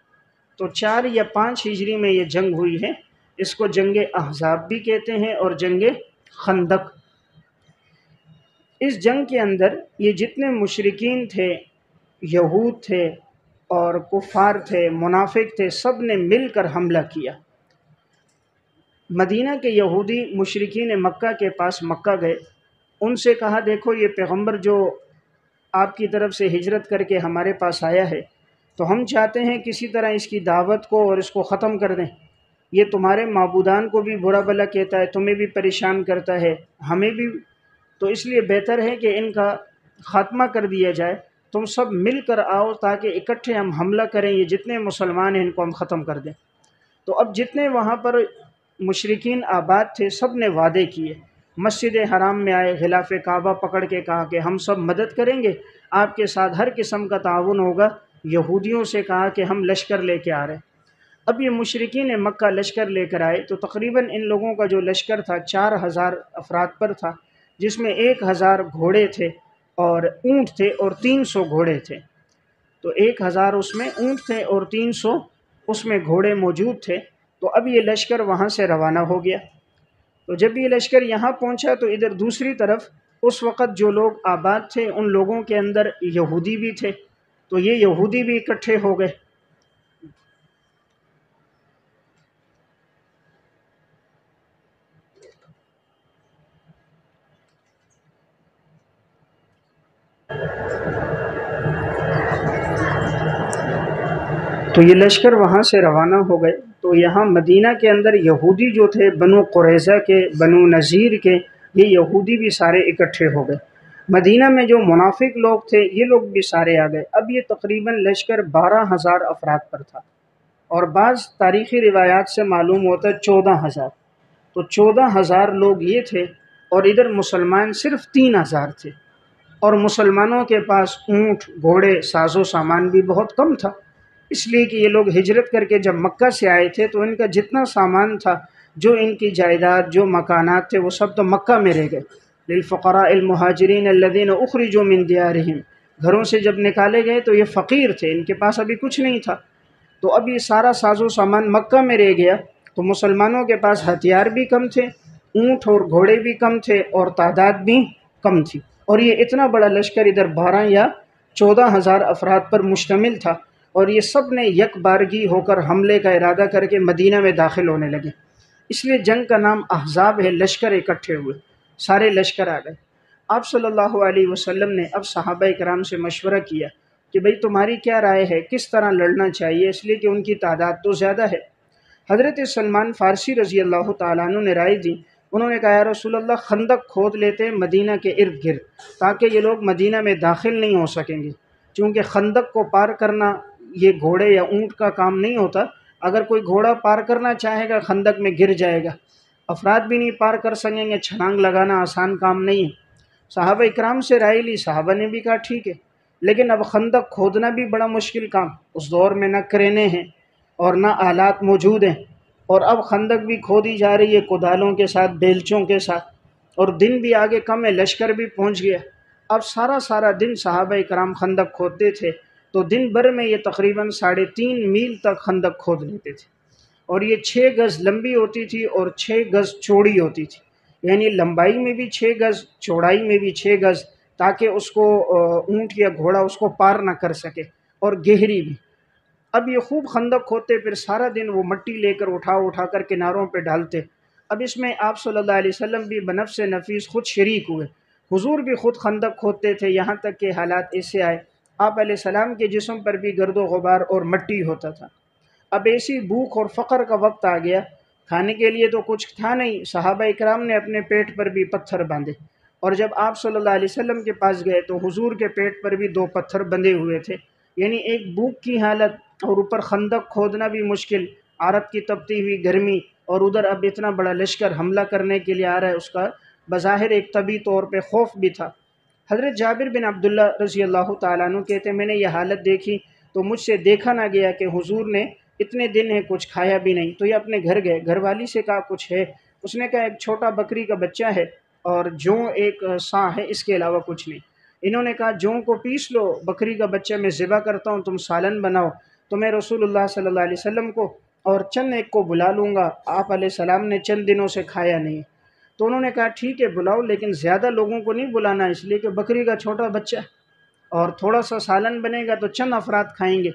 تو 4 یا 5 ہجری میں یہ جنگ ہوئی ہے، اس کو جنگ احزاب بھی کہتے ہیں اور جنگ خندق۔ اس جنگ کے اندر یہ جتنے مشرکین تھے، یہود تھے اور کفار تھے، منافق تھے، سب نے مل کر حملہ کیا۔ مدینہ کے یہودی مشرکین مکہ کے پاس مکہ گئے، ان سے کہا دیکھو یہ پیغمبر جو آپ کی طرف سے ہجرت کر کے ہمارے پاس آیا ہے تو ہم چاہتے ہیں کسی طرح اس کی دعوت کو اور اس کو ختم کر دیں، یہ تمہارے معبودان کو بھی برا بھلا کہتا ہے، تمہیں بھی پریشان کرتا ہے، ہمیں بھی، تو اس لیے بہتر ہے کہ ان کا خاتمہ کر دیا جائے، تم سب مل کر آؤ تاکہ اکٹھے ہم حملہ کریں، یہ جتنے مسلمان ہیں ان کو ہم ختم کر دیں۔ تو اب جتنے وہاں پر مشرکین آباد تھے سب نے وعدے کیے، مسجد حرام میں آئے، غلاف کعبہ پکڑ کے کہا کہ ہم سب مدد کریں گے، آپ کے ساتھ ہر قسم کا تعاون ہوگا۔ یہودیوں سے کہا کہ ہم لشکر لے کے آ رہے ہیں۔ اب یہ مشرکین مکہ لشکر لے کر آئے تو تقریباً ان لوگوں کا جو لشکر تھا 4000 افراد پر تھا، جس میں 1000 گھوڑے تھے اور اونٹ تھے اور 300 گھوڑے تھے، تو 1000 اس میں اونٹ تھے اور 300 اس میں گھوڑے موجود تھے۔ تو اب یہ لشکر وہاں سے روانہ ہو گیا، تو جب یہ لشکر یہاں پہنچا تو ادھر دوسری طرف اس وقت جو لوگ آباد تھے ان لوگوں کے اندر یہودی بھی تھے، تو یہ یہودی بھی اکٹھے ہو گئے۔ تو یہ لشکر وہاں سے روانہ ہو گئے، تو یہاں مدینہ کے اندر یہودی جو تھے بنو قریظہ کے، بنو نذیر کے، یہ یہودی بھی سارے اکٹھے ہو گئے۔ مدینہ میں جو منافق لوگ تھے یہ لوگ بھی سارے آ گئے۔ اب یہ تقریباً لشکر 12000 افراد پر تھا، اور بعض تاریخی روایات سے معلوم ہوتا ہے 14000، تو 14000 لوگ یہ تھے، اور ادھر مسلمان صرف 3000 تھے، اور مسلمانوں کے پاس اونٹ، گھوڑے، ساز و سامان بھی بہت کم تھا، اس لیے کہ یہ لوگ ہجرت کر کے جب مکہ سے آئے تھے تو ان کا جتنا سامان تھا، جو ان کی جائیداد، جو مکانات تھے، وہ سب تو مکہ میں رہ گئے۔ للفقراء المہاجرین الذین اخرجوا من دیارہم، گھروں سے جب نکالے گئے تو یہ فقیر تھے، ان کے پاس ابھی کچھ نہیں تھا، تو اب یہ سارا ساز و سامان مکہ میں رہ گیا۔ تو مسلمانوں کے پاس ہتھیار بھی کم تھے، اونٹ اور گھوڑے بھی کم تھے، اور تعداد بھی کم تھی، اور یہ اتنا بڑا لشکر ادھر 12 یا 14 ہزار افراد پر مشتمل تھا، اور یہ سب نے یک بارگی ہو کر حملے کا ارادہ کر کے مدینہ میں داخل ہونے لگے۔ اس لیے جنگ کا نام احزاب ہے، لشکر اکٹھے ہوئے، سارے لشکر آ گئے۔ آپ صلی اللہ علیہ وسلم نے اب صحابہ کرام سے مشورہ کیا کہ بھئی تمہاری کیا رائے ہے، کس طرح لڑنا چاہیے، اس لیے کہ ان کی تعداد تو زیادہ ہے۔ حضرت سلمان فارسی رضی اللہ تعالیٰ عنہ نے رائے دی، انہوں نے کہا یا رسول اللہ خندق کھود لیتے مدینہ کے ارد گرد، تاکہ یہ لوگ مدینہ میں داخل نہیں ہو سکیں گے، چونکہ خندق کو پار کرنا یہ گھوڑے یا اونٹ کا کام نہیں ہوتا، اگر کوئی گھوڑا پار کرنا چاہے گا خندق میں گر جائے گا، افراد بھی نہیں پار کر سکیں گے، چھلانگ لگانا آسان کام نہیں ہے۔ صحابہ اکرام سے رائے لی، صحابہ نے بھی کہا ٹھیک ہے، لیکن اب خندق کھودنا بھی بڑا مشکل کام، اس دور میں نہ کرینے ہیں اور نہ آلات موجود ہیں، اور اب خندق بھی کھودی جا رہی ہے کدالوں کے ساتھ، بیلچوں کے ساتھ، اور دن بھی آگے کم ہے، لشکر بھی پہنچ گیا۔ اب سارا دن صحابہ کرام خندق کھودتے تھے، تو دن بھر میں یہ تقریباً 3.5 میل تک خندق کھود لیتے تھے، اور یہ 6 گز لمبی ہوتی تھی اور 6 گز چوڑی ہوتی تھی، یعنی لمبائی میں بھی 6 گز، چوڑائی میں بھی 6 گز، تاکہ اس کو اونٹ یا گھوڑا اس کو پار نہ کر سکے، اور گہری بھی۔ اب یہ خوب خندق کھودتے، پھر سارا دن وہ مٹی لے کر اٹھا کر کناروں پہ ڈالتے۔ اب اس میں آپ صلی اللہ علیہ وسلم بھی بنفس نفیس خود شریک ہوئے، حضور بھی خود خندق کھودتے تھے، یہاں تک کہ حالات ایسے آئے آپ علیہ السلام کے جسم پر بھی گرد و غبار اور مٹی ہوتا تھا۔ اب ایسی بھوک اور فقر کا وقت آ گیا، کھانے کے لیے تو کچھ تھا نہیں، صحابہ اکرام نے اپنے پیٹ پر بھی پتھر باندھے، اور جب آپ صلی اللہ علیہ وسلم کے پاس گئے تو حضور کے پیٹ پر بھی 2 پتھر بندھے ہوئے تھے، یعنی ایک بھوک کی حالت، اور اوپر خندق کھودنا بھی مشکل، عرب کی تپتی ہوئی گرمی، اور ادھر اب اتنا بڑا لشکر حملہ کرنے کے لیے آ رہا ہے، اس کا بظاہر ایک طبی طور پہ خوف بھی تھا۔ حضرت جابر بن عبداللہ رضی اللہ تعالیٰ عنہ کہتے ہیں میں نے یہ حالت دیکھی تو مجھ سے دیکھا نہ گیا کہ حضور نے اتنے دن ہے کچھ کھایا بھی نہیں، تو یہ اپنے گھر گئے، گھر والی سے کہا کچھ ہے، اس نے کہا ایک چھوٹا بکری کا بچہ ہے اور جوں ایک سا ہے، اس کے علاوہ کچھ نہیں۔ انہوں نے کہا جوں کو پیس لو، بکری کا بچہ میں ذبح کرتا ہوں، تم سالن بناؤ، تو میں رسول اللہ صلی اللہ علیہ وسلم کو اور چند ایک کو بلا لوں گا، آپ علیہ السلام نے چند دنوں سے کھایا نہیں۔ تو انہوں نے کہا ٹھیک ہے بلاؤ، لیکن زیادہ لوگوں کو نہیں بلانا، اس لیے کہ بکری کا چھوٹا بچہ اور تھوڑا سا سالن بنے گا تو چند افراد کھائیں گے۔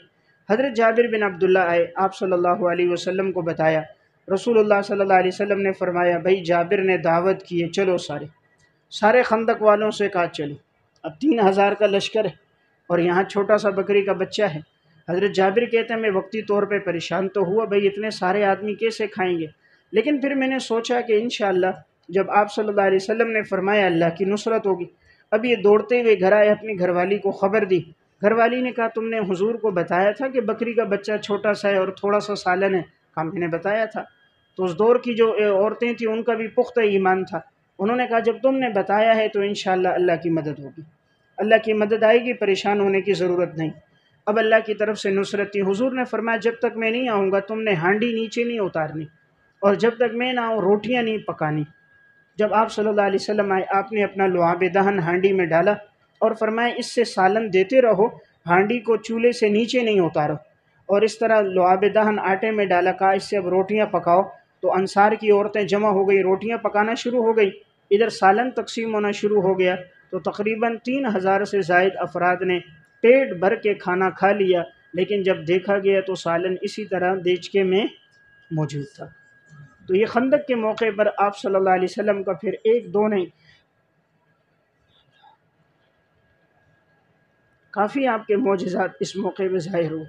حضرت جابر بن عبداللہ آئے، آپ صلی اللہ علیہ وسلم کو بتایا، رسول اللہ صلی اللہ علیہ وسلم نے فرمایا بھائی جابر نے دعوت کی ہے، چلو سارے خندق والوں سے کہا چلو، اب 3,000 کا لشکر ہے اور یہاں چھوٹا سا بکری کا بچہ ہے۔ حضرت جابر کہتے ہیں میں وقتی طور پہ پریشان تو ہوا، بھائی اتنے سارے آدمی کیسے کھائیں گے، لیکن پھر میں نے سوچا کہ انشاءاللہ جب آپ صلی اللہ علیہ وسلم نے فرمایا اللہ کی نصرت ہوگی۔ اب یہ دوڑتے ہوئے گھر آئے، اپنی گھر والی کو خبر دی، گھر والی نے کہا تم نے حضور کو بتایا تھا کہ بکری کا بچہ چھوٹا سا ہے اور تھوڑا سا سالن ہے؟ کہا میں نے بتایا تھا۔ تو اس دور کی جو عورتیں تھیں ان کا بھی پختہ ایمان تھا، انہوں نے کہا جب تم نے بتایا ہے تو انشاءاللہ اللہ کی مدد ہوگی، اللہ کی مدد آئے گی، پریشان ہونے کی ضرورت نہیں۔ اب اللہ کی طرف سے نصرت تھی۔ حضور نے فرمایا جب تک میں نہیں آؤں گا تم نے ہانڈی نیچے نہیں اتارنی، اور جب تک میں نہ آؤں روٹیاں نہیں پکانی۔ جب آپ صلی اللہ علیہ وسلم آئے، آپ نے اپنا لعاب دہن ہانڈی میں ڈالا اور فرمایا اس سے سالن دیتے رہو، ہانڈی کو چولہے سے نیچے نہیں اتارو، اور اس طرح لعاب دہن آٹے میں ڈالا، کہا اس سے اب روٹیاں پکاؤ۔ تو انصار کی عورتیں جمع ہو گئی، روٹیاں پکانا شروع ہو گئی، ادھر سالن تقسیم ہونا شروع ہو گیا، تو تقریباً 3,000 سے زائد افراد نے پیٹ بھر کے کھانا کھا لیا، لیکن جب دیکھا گیا تو سالن اسی طرح دیچکے میں موجود تھا۔ تو یہ خندق کے موقع پر آپ صلی اللہ علیہ وسلم کا پھر ایک دو نہیں، کافی آپ کے معجزات اس موقع پہ ظاہر ہوئے۔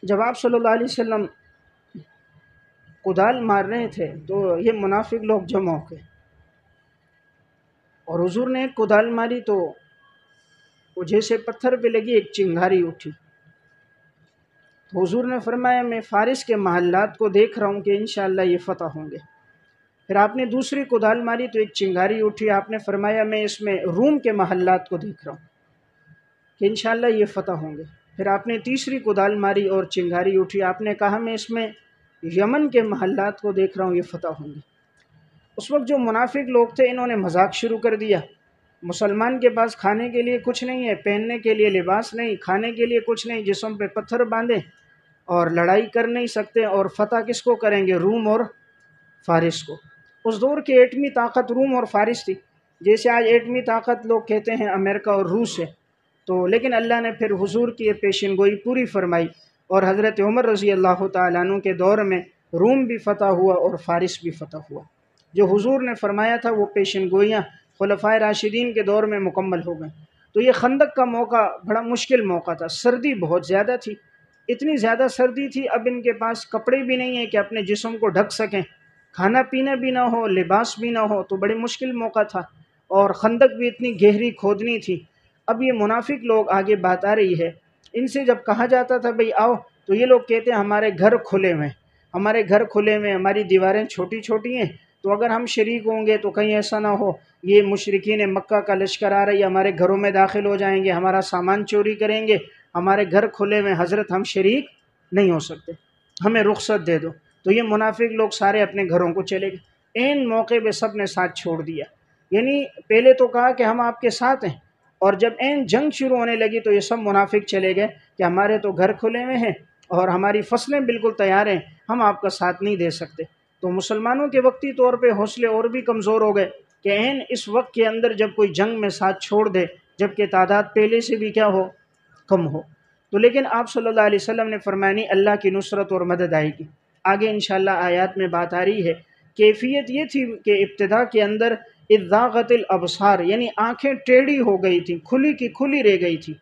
جب آپ صلی اللہ علیہ وسلم کدال مار رہے تھے تو یہ منافق لوگ جمع ہو گئے، اور حضور نے ایک کدال ماری تو وہ جیسے پتھر پہ لگی ایک چنگاری اٹھی، تو حضور نے فرمایا میں فارس کے محلات کو دیکھ رہا ہوں کہ انشاءاللہ یہ فتح ہوں گے۔ پھر آپ نے دوسری کدال ماری تو ایک چنگاری اٹھی، آپ نے فرمایا میں اس میں روم کے محلات کو دیکھ رہا ہوں کہ انشاءاللہ یہ فتح ہوں گے۔ پھر آپ نے تیسری کدال ماری اور چنگاری اٹھی، آپ نے کہا میں اس میں یمن کے محلات کو دیکھ رہا ہوں، یہ فتح ہوں گے۔ اس وقت جو منافق لوگ تھے انہوں نے مذاق شروع کر دیا، مسلمان کے پاس کھانے کے لیے کچھ نہیں ہے، پہننے کے لیے لباس نہیں، کھانے کے لیے کچھ نہیں، جسم پہ پتھر باندھے اور لڑائی کر نہیں سکتے، اور فتح کس کو کریں گے؟ روم اور فارس کو۔ اس دور کی ایٹمی طاقت روم اور فارس تھی، جیسے آج ایٹمی طاقت لوگ کہتے ہیں امریکہ اور روس ہے۔ تو لیکن اللہ نے پھر حضور کی یہ پیشن گوئی پوری فرمائی، اور حضرت عمر رضی اللہ تعالیٰ عنہ کے دور میں روم بھی فتح ہوا اور فارس بھی فتح ہوا۔ جو حضور نے فرمایا تھا وہ پیشن گوئیاں خلفائے راشدین کے دور میں مکمل ہو گئیں۔ تو یہ خندق کا موقع بڑا مشکل موقع تھا، سردی بہت زیادہ تھی، اتنی زیادہ سردی تھی اب ان کے پاس کپڑے بھی نہیں ہیں کہ اپنے جسم کو ڈھک سکیں، کھانا پینا بھی نہ ہو، لباس بھی نہ ہو، تو بڑے مشکل موقع تھا، اور خندق بھی اتنی گہری کھودنی تھی۔ اب یہ منافق لوگ آگے بات آ رہی ہے، ان سے جب کہا جاتا تھا بھئی آؤ، تو یہ لوگ کہتے ہیں ہمارے گھر کھلے ہوئے، ہمارے گھر کھلے ہوئے، ہماری دیواریں چھوٹی چھوٹی ہیں، تو اگر ہم شریک ہوں گے تو کہیں ایسا نہ ہو یہ مشرکین مکہ کا لشکر آ رہی ہے، ہمارے گھروں میں داخل ہو جائیں گے، ہمارا سامان چوری کریں گے، ہمارے گھر کھلے ہوئے، حضرت ہم شریک نہیں ہو سکتے، ہمیں رخصت دے دو۔ تو یہ منافق لوگ سارے اپنے گھروں کو چلے گئے، عین موقع پہ سب نے ساتھ چھوڑ دیا۔ یعنی پہلے تو کہا کہ ہم آپ کے ساتھ ہیں، اور جب عین جنگ شروع ہونے لگی تو یہ سب منافق چلے گئے کہ ہمارے تو گھر کھلے ہوئے ہیں اور ہماری فصلیں بالکل تیار ہیں، ہم آپ کا ساتھ نہیں دے سکتے۔ تو مسلمانوں کے وقتی طور پہ حوصلے اور بھی کمزور ہو گئے کہ عین اس وقت کے اندر جب کوئی جنگ میں ساتھ چھوڑ دے، جبکہ تعداد پہلے سے بھی کیا ہو، کم ہو۔ تو لیکن آپ صلی اللہ علیہ وسلم نے فرمایا نہیں، اللہ کی نصرت اور مدد آئے گی۔ آگے انشاءاللہ آیات میں بات آ رہی ہے۔ کیفیت یہ تھی کہ ابتدا کے اندر اذ زاغت الابصار، یعنی آنکھیں ٹیڑھی ہو گئی تھیں، کھلی کی کھلی رہ گئی تھی،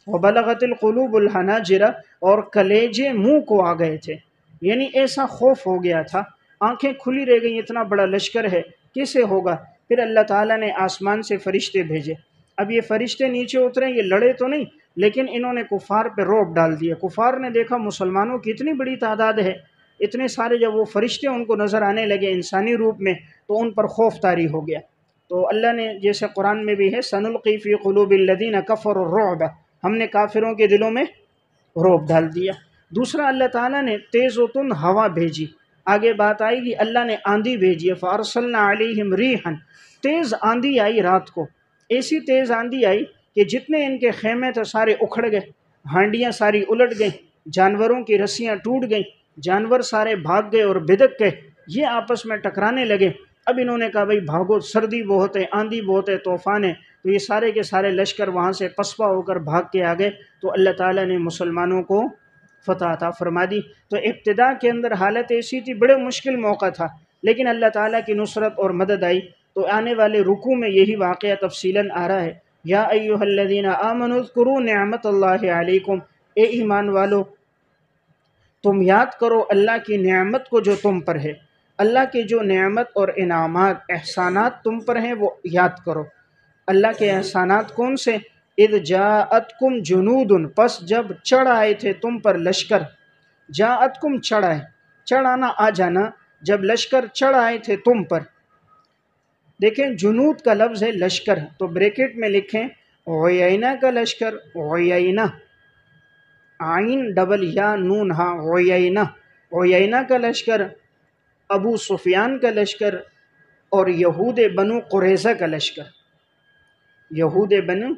وبلغت القلوب الحناجر، اور کلیجے منہ کو آ گئے تھے، یعنی ایسا خوف ہو گیا تھا، آنکھیں کھلی رہ گئیں، اتنا بڑا لشکر ہے کیسے ہوگا؟ پھر اللہ تعالیٰ نے آسمان سے فرشتے بھیجے۔ اب یہ فرشتے نیچے اترے، یہ لڑے تو نہیں، لیکن انہوں نے کفار پہ رعب ڈال دیا۔ کفار نے دیکھا مسلمانوں کی اتنی بڑی تعداد ہے، اتنے سارے، جب وہ فرشتے ان کو نظر آنے لگے انسانی روپ میں تو ان پر خوف طاری ہو گیا۔ تو اللہ نے جیسے قرآن میں بھی ہے سنلقی فی قلوب الذین کفروا الرعب، ہم نے کافروں کے دلوں میں رعب ڈال دیا۔ دوسرا اللہ تعالیٰ نے تیز و تند ہوا بھیجی، آگے بات آئے گی، اللہ نے آندھی بھیجی ہے، فارسلنا علیہم ریحا، تیز آندھی آئی رات کو، ایسی تیز آندھی آئی کہ جتنے ان کے خیمے تھے سارے اکھڑ گئے، ہانڈیاں ساری الٹ گئیں، جانوروں کی رسیاں ٹوٹ گئیں، جانور سارے بھاگ گئے اور بدک گئے، یہ آپس میں ٹکرانے لگے۔ اب انہوں نے کہا بھئی بھاگو، سردی بہت ہے، آندھی بہت ہے، طوفان ہے، تو یہ سارے کے سارے لشکر وہاں سے پسپا ہو کر بھاگ کے آ گئے، تو اللہ تعالیٰ نے مسلمانوں کو فتح عطا فرما دی۔ تو ابتدا کے اندر حالت ایسی تھی، بڑے مشکل موقع تھا، لیکن اللہ تعالیٰ کی نصرت اور مدد آئی۔ تو آنے والے رکوع میں یہی واقعہ تفصیلاً آ رہا ہے، یا ایھا الذین آمنوا اذکروا نعمت اللہ علیکم، اے ایمان والو تم یاد کرو اللہ کی نعمت کو جو تم پر ہے، اللہ کے جو نعمت اور انعامات احسانات تم پر ہیں وہ یاد کرو۔ اللہ کے احسانات کون سے؟ اذ جاءتکم جنود، پس جب چڑھ آئے تھے تم پر لشکر، جاءتکم چڑھ آئے، چڑھ آنا آ جانا، جب لشکر چڑھ آئے تھے تم پر۔ دیکھیں جنود کا لفظ ہے لشکر، تو بریکٹ میں لکھیں عیینہ کا لشکر، عیینہ، عین ڈبل یا نون ہاں، عیینہ، عیینہ کا لشکر، ابو سفیان کا لشکر، اور یہود بنو قریظہ کا لشکر، یہود بنو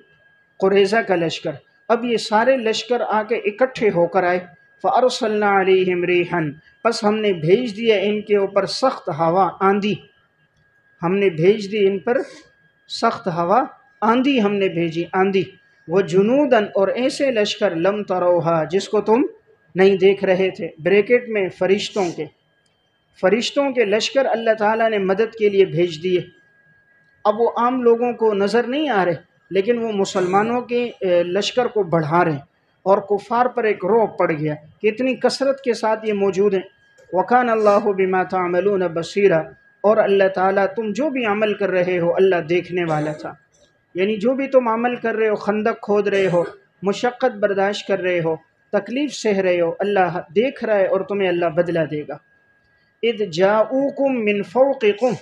قریظہ کا لشکر۔ اب یہ سارے لشکر آ کے اکٹھے ہو کر آئے، فَأَرْسَلْنَا عَلَيْهِمْ رِيحًا، پس ہم نے بھیج دیا ان کے اوپر سخت ہوا، آندھی، ہم نے بھیج دی ان پر سخت ہوا، آندھی ہم نے بھیجی، آندھی، وَجُنُودًا، اور ایسے لشکر لم تروہا، جس کو تم نہیں دیکھ رہے تھے، بریکٹ میں فرشتوں کے لشکر اللہ تعالیٰ نے مدد کے لیے بھیج دیے۔ اب وہ عام لوگوں کو نظر نہیں آ رہے، لیکن وہ مسلمانوں کے لشکر کو بڑھا رہے ہیں، اور کفار پر ایک رعب پڑ گیا کہ اتنی کثرت کے ساتھ یہ موجود ہیں۔ وَكَانَ اللَّهُ بِمَا تَعْمَلُونَ بَصِيرًا، اور اللہ تعالیٰ تم جو بھی عمل کر رہے ہو اللہ دیکھنے والا تھا، یعنی جو بھی تم عمل کر رہے ہو، خندق کھود رہے ہو، مشقت برداشت کر رہے ہو، تکلیف سہ رہے ہو، اللہ دیکھ رہا ہے اور تمہیں اللہ بدلہ دے گا۔ اذ جاؤکم من فوقکم،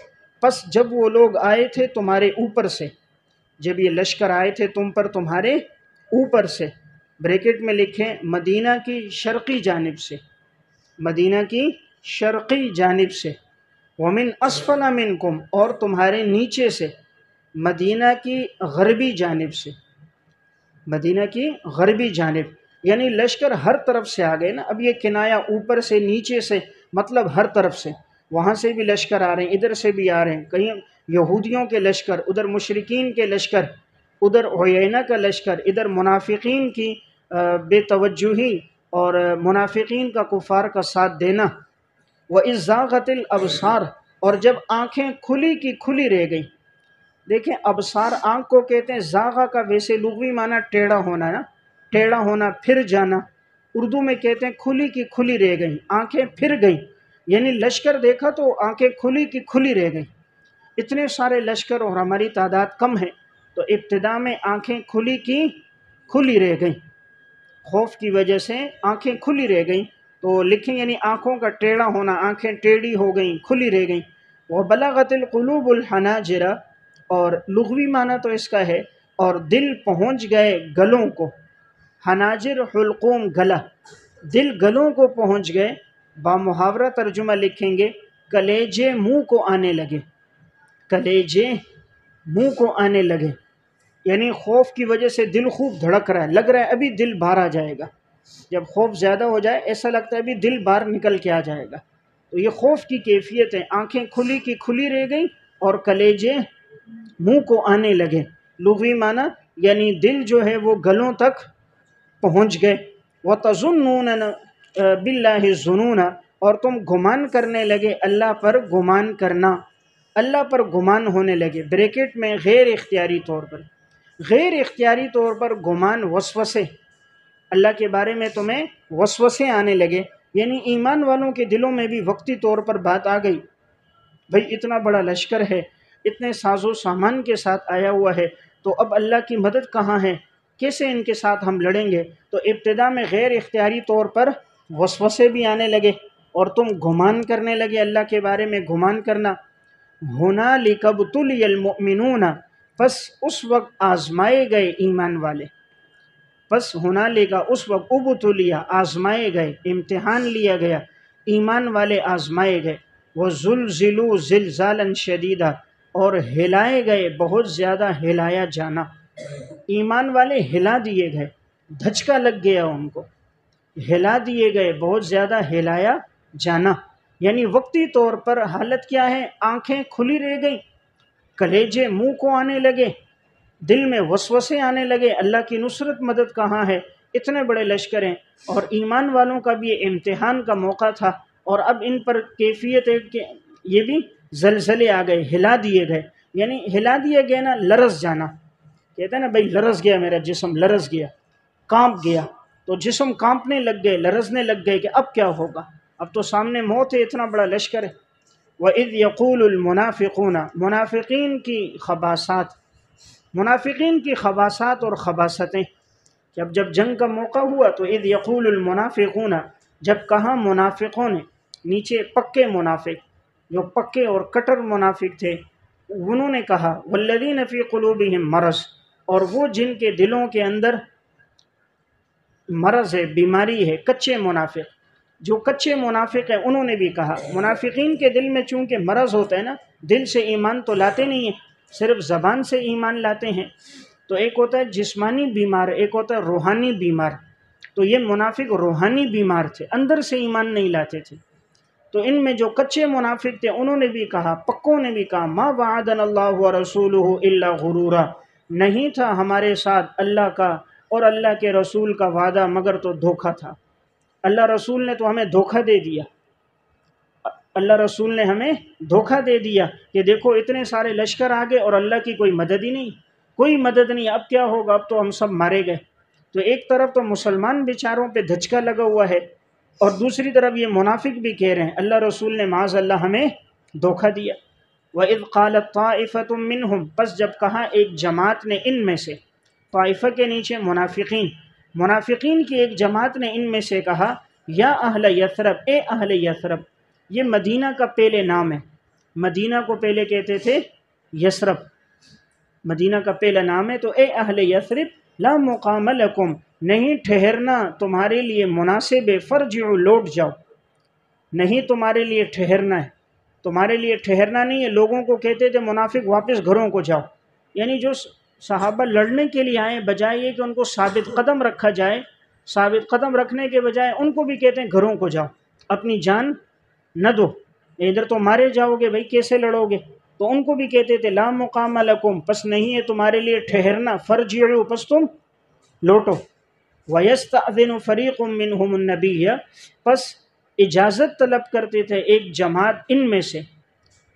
پس جب وہ لوگ آئے تھے تمہارے اوپر سے، جب یہ لشکر آئے تھے تم پر تمہارے اوپر سے، بریکٹ میں لکھیں مدینہ کی شرقی جانب سے، مدینہ کی شرقی جانب سے، ومن اسفل منکم اور تمہارے نیچے سے، مدینہ کی غربی جانب سے، مدینہ کی غربی جانب، یعنی لشکر ہر طرف سے آ گئے نا. اب یہ کنایا اوپر سے نیچے سے مطلب ہر طرف سے، وہاں سے بھی لشکر آ رہے ہیں، ادھر سے بھی آ رہے ہیں، کہیں یہودیوں کے لشکر، ادھر مشرکین کے لشکر، ادھر عیینہ کا لشکر، ادھر منافقین کی بے توجہی اور منافقین کا کفار کا ساتھ دینا. وَإِذْ زَاغَتِ الْأَبْصَارُ اور جب آنکھیں کھلی کی کھلی رہ گئی. دیکھیں ابصار آنکھ کو کہتے ہیں، زاغا کا ویسے لغوی معنی ٹیڑھا ہونا نا، ٹیڑھا ہونا، پھر جانا. اردو میں کہتے ہیں کھلی کی کھلی رہ گئیں، آنکھیں پھر گئیں، یعنی لشکر دیکھا تو آنکھیں کھلی کی کھلی رہ گئیں. اتنے سارے لشکر اور ہماری تعداد کم ہے، تو ابتدا میں آنکھیں کھلی کی کھلی رہ گئیں، خوف کی وجہ سے آنکھیں کھلی رہ گئیں. تو لکھیں یعنی آنکھوں کا ٹیڑھا ہونا، آنکھیں ٹیڑھی ہو گئیں، کھلی رہ گئیں. وَبَلَغَتِ الْقُلُوبُ الْحَنَاجِرَ اور لغوی معنی تو اس کا ہے اور دل پہنچ گئے گلوں کو. حناجر حلقوم گلا، دل گلوں کو پہنچ گئے. بامحاورہ ترجمہ لکھیں گے کلیجے منہ کو آنے لگے، کلیجے منہ کو آنے لگے، یعنی خوف کی وجہ سے دل خوب دھڑک رہا ہے، لگ رہا ہے ابھی دل باہر آ جائے گا. جب خوف زیادہ ہو جائے ایسا لگتا ہے ابھی دل باہر نکل کے آ جائے گا. تو یہ خوف کی کیفیت ہے. آنکھیں کھلی کی کھلی رہ گئیں اور کلیجے منہ کو آنے لگے. لغوی معنی یعنی دل جو ہے وہ گلوں تک پہنچ گئے. وَتَظُنُّونَ بِاللَّهِ الظُّنُونَ اور تم گمان کرنے لگے اللہ پر گمان کرنا، اللہ پر گمان ہونے لگے. بریکٹ میں غیر اختیاری طور پر، غیر اختیاری طور پر گمان، وسوسے، اللہ کے بارے میں تمہیں وسوسے آنے لگے. یعنی ایمان والوں کے دلوں میں بھی وقتی طور پر بات آ گئی، بھئی اتنا بڑا لشکر ہے، اتنے ساز و سامان کے ساتھ آیا ہوا ہے، تو اب اللہ کی مدد کہاں ہے، کیسے ان کے ساتھ ہم لڑیں گے. تو ابتدا میں غیر اختیاری طور پر وسوسے بھی آنے لگے اور تم گمان کرنے لگے اللہ کے بارے میں گمان کرنا. ہنالک ابتلی المؤمنون پس اس وقت آزمائے گئے ایمان والے، پس ہنالک اس وقت ابتلیا آزمائے گئے، امتحان لیا گیا، ایمان والے آزمائے گئے. وزلزلوا زلزالا شدیدا اور ہلائے گئے بہت زیادہ ہلایا جانا. ایمان والے ہلا دیے گئے، دھچکا لگ گیا ان کو، ہلا دیے گئے بہت زیادہ ہلایا جانا. یعنی وقتی طور پر حالت کیا ہے، آنکھیں کھلی رہ گئیں، کلیجے منہ کو آنے لگے، دل میں وسوسے آنے لگے، اللہ کی نصرت مدد کہاں ہے، اتنے بڑے لشکر ہیں. اور ایمان والوں کا بھی یہ امتحان کا موقع تھا، اور اب ان پر کیفیت ہے کہ یہ بھی زلزلے آ گئے، ہلا دیے گئے. یعنی ہلا دیے گئے نا، لرز جانا کہتے ہیں نا، بھائی لرز گیا میرا جسم، لرز گیا، کانپ گیا. تو جسم کانپنے لگ گئے، لرزنے لگ گئے کہ اب کیا ہوگا، اب تو سامنے موت ہے، اتنا بڑا لشکر ہے. وَإِذْ يَقُولُ الْمُنَافِقُونَ منافقین کی خباثات، منافقین کی خباثات اور خباثتیں. جب جنگ کا موقع ہوا تو اذ یقول المنافقون جب کہا منافقوں نے، نیچے پکے منافق جو پکے اور کٹر منافق تھے، انہوں نے کہا والذین فی قلوبہم مرض اور وہ جن کے دلوں کے اندر مرض ہے، بیماری ہے، کچے منافق، جو کچے منافق ہیں انہوں نے بھی کہا. منافقین کے دل میں چونکہ مرض ہوتا ہے نا، دل سے ایمان تو لاتے نہیں ہیں، صرف زبان سے ایمان لاتے ہیں. تو ایک ہوتا ہے جسمانی بیمار، ایک ہوتا ہے روحانی بیمار. تو یہ منافق روحانی بیمار تھے، اندر سے ایمان نہیں لاتے تھے. تو ان میں جو کچے منافق تھے انہوں نے بھی کہا، پکوں نے بھی کہا ما وعدنا اللہ ورسولہ الا غرورا، نہیں تھا ہمارے ساتھ اللہ کا اور اللہ کے رسول کا وعدہ مگر تو دھوکہ تھا. اللہ رسول نے تو ہمیں دھوکہ دے دیا، اللہ رسول نے ہمیں دھوکہ دے دیا کہ دیکھو اتنے سارے لشکر آگے اور اللہ کی کوئی مدد ہی نہیں، کوئی مدد نہیں، اب کیا ہوگا، اب تو ہم سب مارے گئے. تو ایک طرف تو مسلمان بیچاروں پہ دھچکا لگا ہوا ہے، اور دوسری طرف یہ منافق بھی کہہ رہے ہیں اللہ رسول نے معاذ اللہ ہمیں دھوکہ دیا. وَإِذْ قَالَتْ طَائِفَةٌ مِّنْهُمْ پس جب کہا ایک جماعت نے ان میں سے، طائفہ کے نیچے منافقین، منافقین کی ایک جماعت نے ان میں سے کہا یا اہل یثرب، اے اہل یثرب. یہ مدینہ کا پہلے نام ہے، مدینہ کو پہلے کہتے تھے یثرب، مدینہ کا پہلا نام ہے. تو اے اہل یثرب لا مقام لکم نہیں ٹھہرنا تمہارے لیے مناسب ہے، فرجعوا لوٹ جاؤ، نہیں تمہارے لیے ٹھہرنا ہے، تمہارے لیے ٹھہرنا نہیں ہے۔ لوگوں کو کہتے تھے منافق واپس گھروں کو جاؤ، یعنی جو صحابہ لڑنے کے لیے آئے بجائے یہ کہ ان کو ثابت قدم رکھا جائے، ثابت قدم رکھنے کے بجائے ان کو بھی کہتے ہیں گھروں کو جاؤ، اپنی جان نہ دو، ادھر تو مارے جاؤ گے بھائی، کیسے لڑو گے؟ تو ان کو بھی کہتے تھے لا مقام لکم، پس نہیں ہے تمہارے لیے ٹھہرنا، فرجعوا پس تم لوٹو۔ وَيَسْتَأْذِنُ فَرِيقٌ مِّنْهُمُ النَّبِيَّ پس اجازت طلب کرتے تھے ایک جماعت ان میں سے،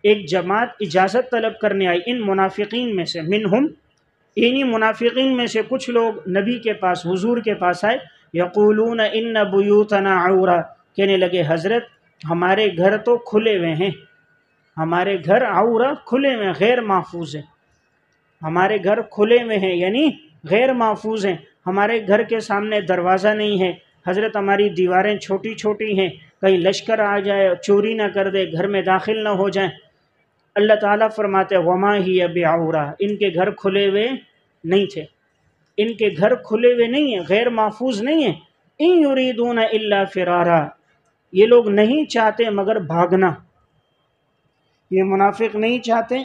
ایک جماعت اجازت طلب کرنے آئی ان منافقین میں سے، منہم انہی منافقین میں سے کچھ لوگ نبی کے پاس، حضور کے پاس آئے، یقولون ان بیوتنا عورہ، کہنے لگے حضرت ہمارے گھر تو کھلے ہوئے ہیں، ہمارے گھر عورہ کھلے ہوئے ہیں، غیر محفوظ ہیں، ہمارے گھر کھلے ہوئے ہیں یعنی غیر محفوظ ہیں، ہمارے گھر کے سامنے دروازہ نہیں ہے، حضرت ہماری دیواریں چھوٹی چھوٹی ہیں، کہیں لشکر آ جائے چوری نہ کر دے، گھر میں داخل نہ ہو جائیں۔ اللہ تعالیٰ فرماتے وما ہی بعورہ، ان کے گھر کھلے ہوئے نہیں تھے، ان کے گھر کھلے ہوئے نہیں ہیں، غیر محفوظ نہیں ہیں۔ ان یریدون الا فرارا، یہ لوگ نہیں چاہتے مگر بھاگنا، یہ منافق نہیں چاہتے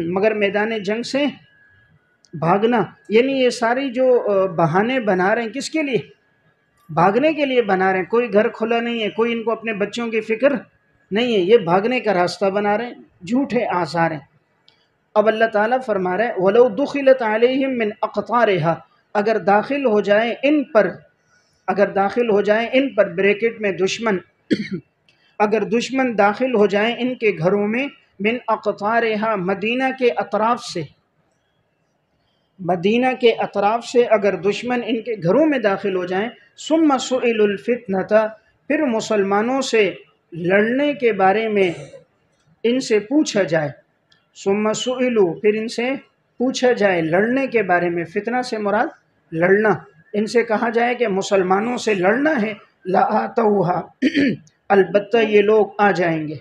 مگر میدان جنگ سے بھاگنا، یعنی یہ ساری جو بہانے بنا رہے ہیں کس کے لیے؟ بھاگنے کے لیے بنا رہے ہیں۔ کوئی گھر کھلا نہیں ہے، کوئی ان کو اپنے بچوں کی فکر نہیں ہے، یہ بھاگنے کا راستہ بنا رہے ہیں، جھوٹے آثار ہیں۔ اب اللہ تعالیٰ فرما رہے ہیں وَلَوْ دُخِلَتْ عَلَيْهِمْ مِنْ أَقْطَارِهَا، اگر داخل ہو جائیں ان پر، اگر داخل ہو جائیں ان پر، بریکٹ میں دشمن اگر دشمن داخل ہو جائیں ان کے گھروں میں، من اقطارها مدینہ کے اطراف سے، مدینہ کے اطراف سے اگر دشمن ان کے گھروں میں داخل ہو جائیں، ثم سئلوا الفتنة پھر مسلمانوں سے لڑنے کے بارے میں ان سے پوچھا جائے، ثم سئلوا پھر ان سے پوچھا جائے لڑنے کے بارے میں، فتنہ سے مراد لڑنا، ان سے کہا جائے کہ مسلمانوں سے لڑنا ہے، لآتوها البتہ یہ لوگ آ جائیں گے،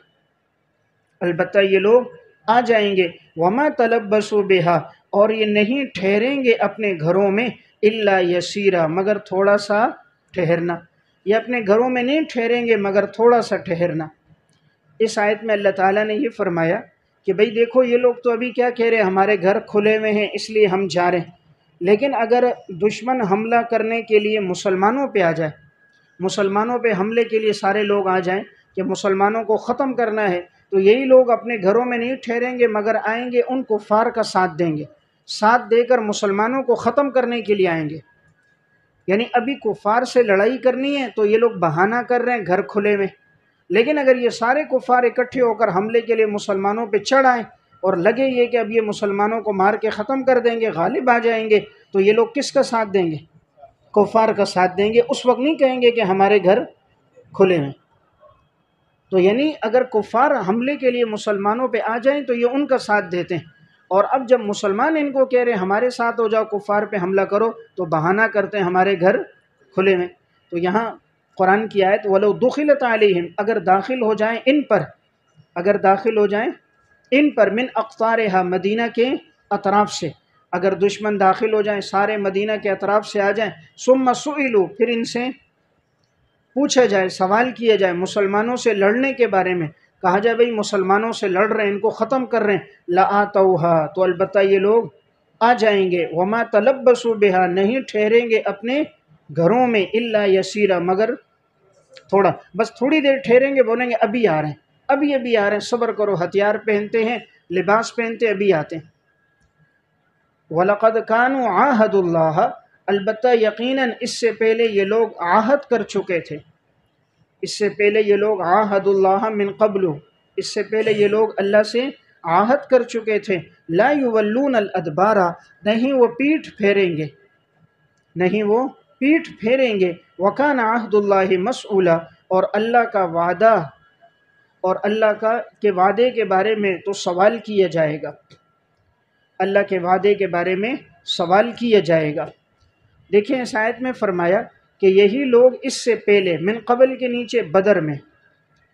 البتہ یہ لوگ آ جائیں گے، وما تلبسوا بها اور یہ نہیں ٹھہریں گے اپنے گھروں میں، الا یسیرا مگر تھوڑا سا ٹھہرنا، یہ اپنے گھروں میں نہیں ٹھہریں گے مگر تھوڑا سا ٹھہرنا۔ اس آیت میں اللہ تعالیٰ نے یہ فرمایا کہ بھئی دیکھو یہ لوگ تو ابھی کیا کہہ رہے ہیں، ہمارے گھر کھلے ہوئے ہیں اس لیے ہم جا رہے ہیں، لیکن اگر دشمن حملہ کرنے کے لیے مسلمانوں پہ آ جائے، مسلمانوں پہ حملے کے لیے سارے لوگ آ جائیں کہ مسلمانوں کو ختم کرنا ہے، تو یہی لوگ اپنے گھروں میں نہیں ٹھہریں گے مگر آئیں گے ان کفار کا ساتھ دیں گے، ساتھ دے کر مسلمانوں کو ختم کرنے کے لیے آئیں گے۔ یعنی ابھی کفار سے لڑائی کرنی ہے تو یہ لوگ بہانہ کر رہے ہیں گھر کھلے میں، لیکن اگر یہ سارے کفار اکٹھے ہو کر حملے کے لیے مسلمانوں پہ چڑھ آئیں اور لگے یہ کہ اب یہ مسلمانوں کو مار کے ختم کر دیں گے، غالب آ جائیں گے، تو یہ لوگ کس کا ساتھ دیں گے؟ کفار کا ساتھ دیں گے، اس وقت نہیں کہیں گے کہ ہمارے گھر کھلے ہیں۔ تو یعنی اگر کفار حملے کے لیے مسلمانوں پہ آ جائیں تو یہ ان کا ساتھ دیتے ہیں، اور اب جب مسلمان ان کو کہہ رہے ہیں ہمارے ساتھ ہو جاؤ کفار پہ حملہ کرو، تو بہانہ کرتے ہیں ہمارے گھر کھلے ہیں۔ تو یہاں قرآن کی آیت وَلَوْ دُخِلَتْ عَلَيْهِمْ اگر داخل ہو جائیں ان پر، اگر داخل ہو جائیں ان پر، من اقطارها مدینہ کے اطراف سے، اگر دشمن داخل ہو جائیں سارے مدینہ کے اطراف سے آ جائیں، ثم سئلوا پھر ان سے پوچھا جائے، سوال کیا جائے مسلمانوں سے لڑنے کے بارے میں، کہا جائے بھئی مسلمانوں سے لڑ رہے ہیں، ان کو ختم کر رہے ہیں، لآتوها تو البتہ یہ لوگ آ جائیں گے، وما تلبسوا بها نہیں ٹھہریں گے اپنے گھروں میں، الا یسیرا مگر تھوڑا، بس تھوڑی دیر ٹھہریں گے، بولیں گے ابھی آ رہے ہیں، ابھی ابھی آ رہے ہیں، صبر کرو، ہتھیار پہنتے ہیں، لباس پہنتے ابھی آتے ہیں۔ وَلَقَدْ كَانُوا عَاهَدُوا اللَّهَ البتہ یقیناً اس سے پہلے یہ لوگ عہد کر چکے تھے، اس سے پہلے یہ لوگ عَاهَدُوا اللَّهَ من قبل، اس سے پہلے یہ لوگ اللہ سے عہد کر چکے تھے، لا يولون الادبار نہیں وہ پیٹھ پھیریں گے، نہیں وہ پیٹھ پھیریں گے، وکان عہد اللہ مسئولا اور اللہ کا وعدہ، اور اللہ کا کے وعدے کے بارے میں تو سوال کیا جائے گا، اللہ کے وعدے کے بارے میں سوال کیا جائے گا۔ دیکھیں اس آیت میں فرمایا کہ یہی لوگ اس سے پہلے، من قبل کے نیچے بدر میں،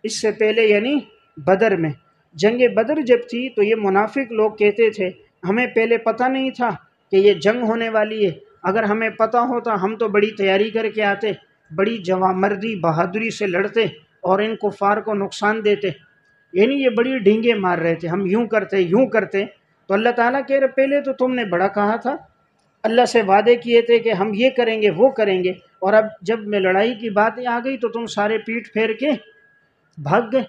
اس سے پہلے یعنی بدر میں، جنگ بدر جب تھی تو یہ منافق لوگ کہتے تھے ہمیں پہلے پتہ نہیں تھا کہ یہ جنگ ہونے والی ہے، اگر ہمیں پتہ ہوتا ہم تو بڑی تیاری کر کے آتے، بڑی جوانمردی بہادری سے لڑتے اور ان کفار کو نقصان دیتے۔ یعنی یہ بڑی ڈینگے مار رہے تھے، ہم یوں کرتے یوں کرتے۔ تو اللہ تعالیٰ کہہ رہے پہلے تو تم نے بڑا کہا تھا، اللہ سے وعدے کیے تھے کہ ہم یہ کریں گے وہ کریں گے، اور اب جب میں لڑائی کی بات آ گئی تو تم سارے پیٹ پھیر کے بھاگ گئے۔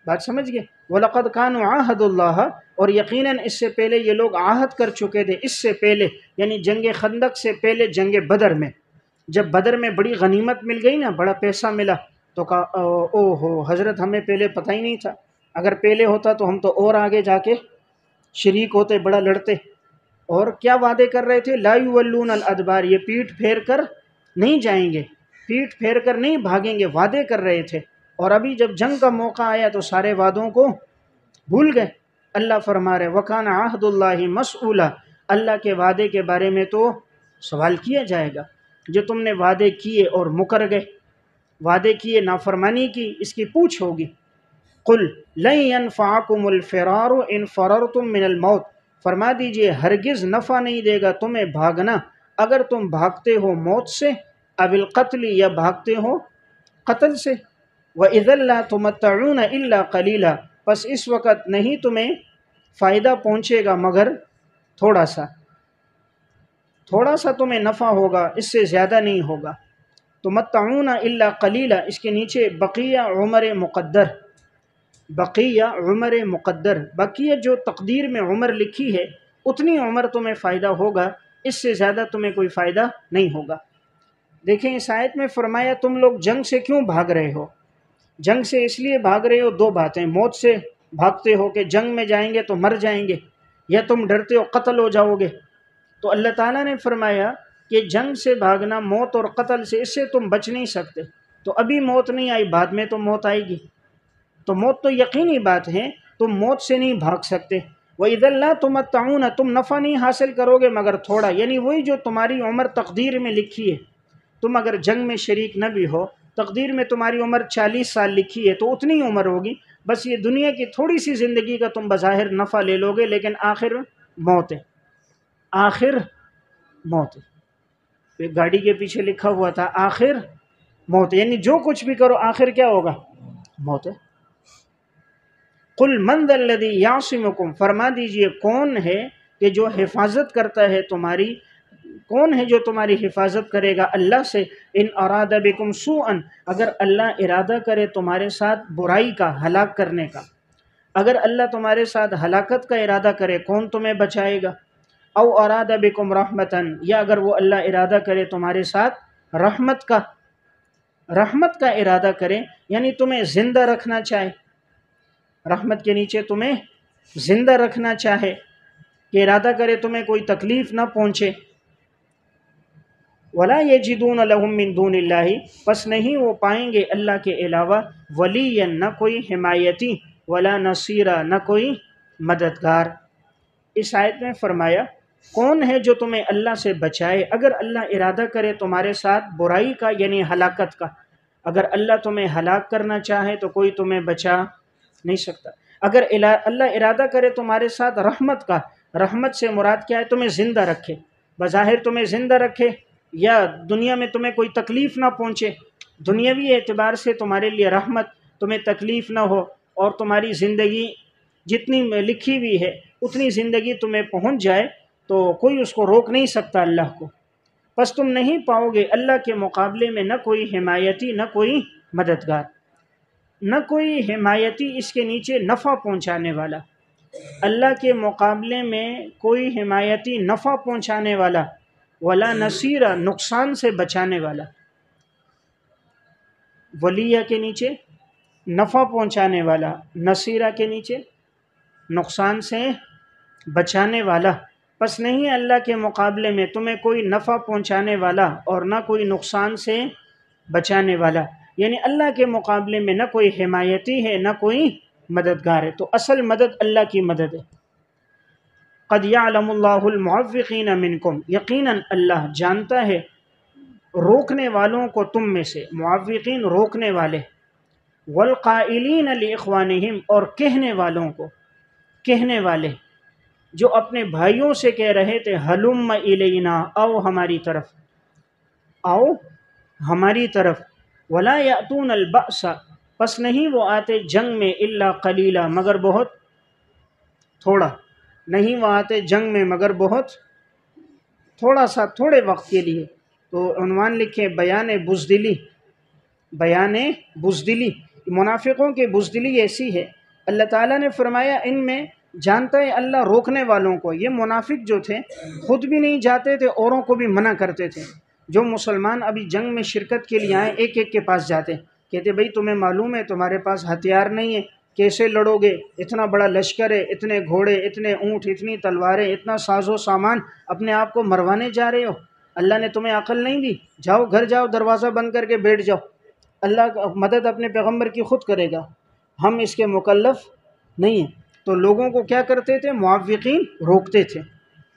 بات سمجھ گئے؟ وَلَقَدْ كَانُوا عَاهَدُ اللَّهَ، اور یقیناً اس سے پہلے یہ لوگ عہد کر چکے تھے، اس سے پہلے یعنی جنگ خندق سے پہلے جنگ بدر میں، جب بدر میں بڑی غنیمت مل گئی نا، بڑا پیسہ ملا، تو کہا او ہو حضرت ہمیں پہلے پتہ ہی نہیں تھا، اگر پہلے ہوتا تو ہم تو اور آگے جا کے شریک ہوتے، بڑا لڑتے۔ اور کیا وعدے کر رہے تھے؟ لا یولون الادبار، یہ پیٹ پھیر کر نہیں جائیں گے، پیٹ پھیر کر نہیں بھاگیں گے، وعدے کر رہے تھے، اور ابھی جب جنگ کا موقع آیا تو سارے وعدوں کو بھول گئے۔ اللہ فرما رہے وَكَانَ عَهْدُ اللَّهِ مَسْئُولًا، اللہ کے وعدے کے بارے میں تو سوال کیا جائے گا۔ جو تم نے وعدے کیے اور مکر گئے، وعدے کیے نافرمانی کی، اس کی پوچھ ہوگی۔ قُلْ لَن يَنْفَعَكُمُ الْفِرَارُ إِنْ فَرَرْتُم مِّنَ الْمَوْتِ، فرما دیجئے ہرگز نفع نہیں دے گا تمہیں بھاگنا اگر تم بھاگتے ہو موت سے، اَوِ الْقَتْلِ، یا بھاگتے ہو قتل سے۔ وَإِذًا لَّا تُمَتَّعُونَ إِلَّا قَلِيلًا، پس اس وقت نہیں تمہیں فائدہ پہنچے گا مگر تھوڑا سا، تھوڑا سا تمہیں نفع ہوگا، اس سے زیادہ نہیں ہوگا۔ تُمَتَّعُونَ إِلَّا قَلِيلًا، اس کے نیچے بقیہ عمر مقدر، بقیہ عمر مقدر، بقیہ جو تقدیر میں عمر لکھی ہے اتنی عمر تمہیں فائدہ ہوگا، اس سے زیادہ تمہیں کوئی فائدہ نہیں ہوگا۔ دیکھیں اس آیت میں فرمایا تم لوگ جنگ سے کیوں بھاگ رہے ہو؟ جنگ سے اس لیے بھاگ رہے ہو، دو باتیں، موت سے بھاگتے ہو کہ جنگ میں جائیں گے تو مر جائیں گے، یا تم ڈرتے ہو قتل ہو جاؤ گے۔ تو اللہ تعالیٰ نے فرمایا کہ جنگ سے بھاگنا، موت اور قتل سے، اس سے تم بچ نہیں سکتے۔ تو ابھی موت نہیں آئی، بعد میں تو موت آئے گی، تو موت تو یقینی بات ہے، تم موت سے نہیں بھاگ سکتے۔ وَإِذًا لَّا تُمَتَّعُونَ، تم نفع نہیں حاصل کرو گے مگر تھوڑا، یعنی وہی جو تمہاری عمر تقدیر میں لکھی ہے۔ تم اگر جنگ میں شریک نہ بھی ہو، تقدیر میں تمہاری عمر 40 سال لکھی ہے تو اتنی عمر ہوگی، بس یہ دنیا کی تھوڑی سی زندگی کا تم بظاہر نفع لے لو گے، لیکن آخر موت ہے، آخر موت ہے۔ ایک گاڑی کے پیچھے لکھا ہوا تھا آخر موت، یعنی جو کچھ بھی کرو آخر کیا ہوگا؟ موت ہے۔ قُلْ مَنْ ذَا الَّذِي يَعْصِمُكُمْ، فرما دیجئے کون ہے کہ جو حفاظت کرتا ہے تمہاری، کون ہے جو تمہاری حفاظت کرے گا اللہ سے، ان اراد بکم سوءا، اگر اللہ ارادہ کرے تمہارے ساتھ برائی کا، ہلاک کرنے کا، اگر اللہ تمہارے ساتھ ہلاکت کا ارادہ کرے کون تمہیں بچائے گا؟ او اراد بکم رحمتن، یا اگر وہ اللہ ارادہ کرے تمہارے ساتھ رحمت کا، رحمت کا ارادہ کرے یعنی تمہیں زندہ رکھنا چاہے، رحمت کے نیچے تمہیں زندہ رکھنا چاہے، کہ ارادہ کرے تمہیں کوئی تکلیف نہ پہنچے۔ وَلَا يَجِدُونَ لَهُم مِّن دُونِ اللَّهِ، پس نہیں وہ پائیں گے اللہ کے علاوہ ولیًا، نہ کوئی حمایتی، ولا نصیرا، نہ کوئی مددگار۔ اس آیت میں فرمایا کون ہے جو تمہیں اللہ سے بچائے اگر اللہ ارادہ کرے تمہارے ساتھ برائی کا، یعنی ہلاکت کا۔ اگر اللہ تمہیں ہلاک کرنا چاہے تو کوئی تمہیں بچا نہیں سکتا۔ اگر اللہ ارادہ کرے تمہارے ساتھ رحمت کا، رحمت سے مراد کیا ہے؟ تمہیں زندہ رکھے، بظاہر تمہیں زندہ رکھے، یا دنیا میں تمہیں کوئی تکلیف نہ پہنچے، دنیاوی اعتبار سے تمہارے لیے رحمت، تمہیں تکلیف نہ ہو، اور تمہاری زندگی جتنی لکھی ہوئی ہے اتنی زندگی تمہیں پہنچ جائے، تو کوئی اس کو روک نہیں سکتا اللہ کو۔ پس تم نہیں پاؤ گے اللہ کے مقابلے میں نہ کوئی حمایتی، نہ کوئی مددگار، نہ کوئی حمایتی، اس کے نیچے نفع پہنچانے والا، اللہ کے مقابلے میں کوئی حمایتی نفع پہنچانے والا، ولا نصیرہ، نقصان سے بچانے والا۔ ولیہ کے نیچے نفع پہنچانے والا، نصیرہ کے نیچے نقصان سے بچانے والا، پس نہیں اللہ کے مقابلے میں تمہیں کوئی نفع پہنچانے والا اور نہ کوئی نقصان سے بچانے والا، یعنی اللہ کے مقابلے میں نہ کوئی حمایتی ہے نہ کوئی مددگار ہے۔ تو اصل مدد اللہ کی مدد ہے۔ قد یعلم اللہ المعوقین منکم، یقیناً اللہ جانتا ہے روکنے والوں کو تم میں سے، معوقین روکنے والے، والقائلین لاخوانہم، اور کہنے والوں کو، کہنے والے جو اپنے بھائیوں سے کہہ رہے تھے ہلم الینا، آؤ ہماری طرف، آؤ ہماری طرف، ولا یأتون البأس، پس نہیں وہ آتے جنگ میں الا قلیلا، مگر بہت تھوڑا، نہیں وہ آتے جنگ میں مگر بہت تھوڑا سا، تھوڑے وقت کے لیے۔ تو عنوان لکھیں بیان بزدلی، بیان بزدلی، منافقوں کی بزدلی ایسی ہے، اللہ تعالیٰ نے فرمایا ان میں جانتا ہے اللہ روکنے والوں کو۔ یہ منافق جو تھے خود بھی نہیں جاتے تھے، اوروں کو بھی منع کرتے تھے۔ جو مسلمان ابھی جنگ میں شرکت کے لیے آئیں ایک ایک کے پاس جاتے، کہتے بھئی تمہیں معلوم ہے تمہارے پاس ہتھیار نہیں ہے، کیسے لڑو گے؟ اتنا بڑا لشکر ہے، اتنے گھوڑے، اتنے اونٹ، اتنی تلواریں، اتنا ساز و سامان، اپنے آپ کو مروانے جا رہے ہو؟ اللہ نے تمہیں عقل نہیں دی؟ جاؤ گھر جاؤ، دروازہ بند کر کے بیٹھ جاؤ، اللہ کا مدد اپنے پیغمبر کی خود کرے گا، ہم اس کے مکلف نہیں ہیں۔ تو لوگوں کو کیا کرتے تھے؟ معوقین روکتے تھے۔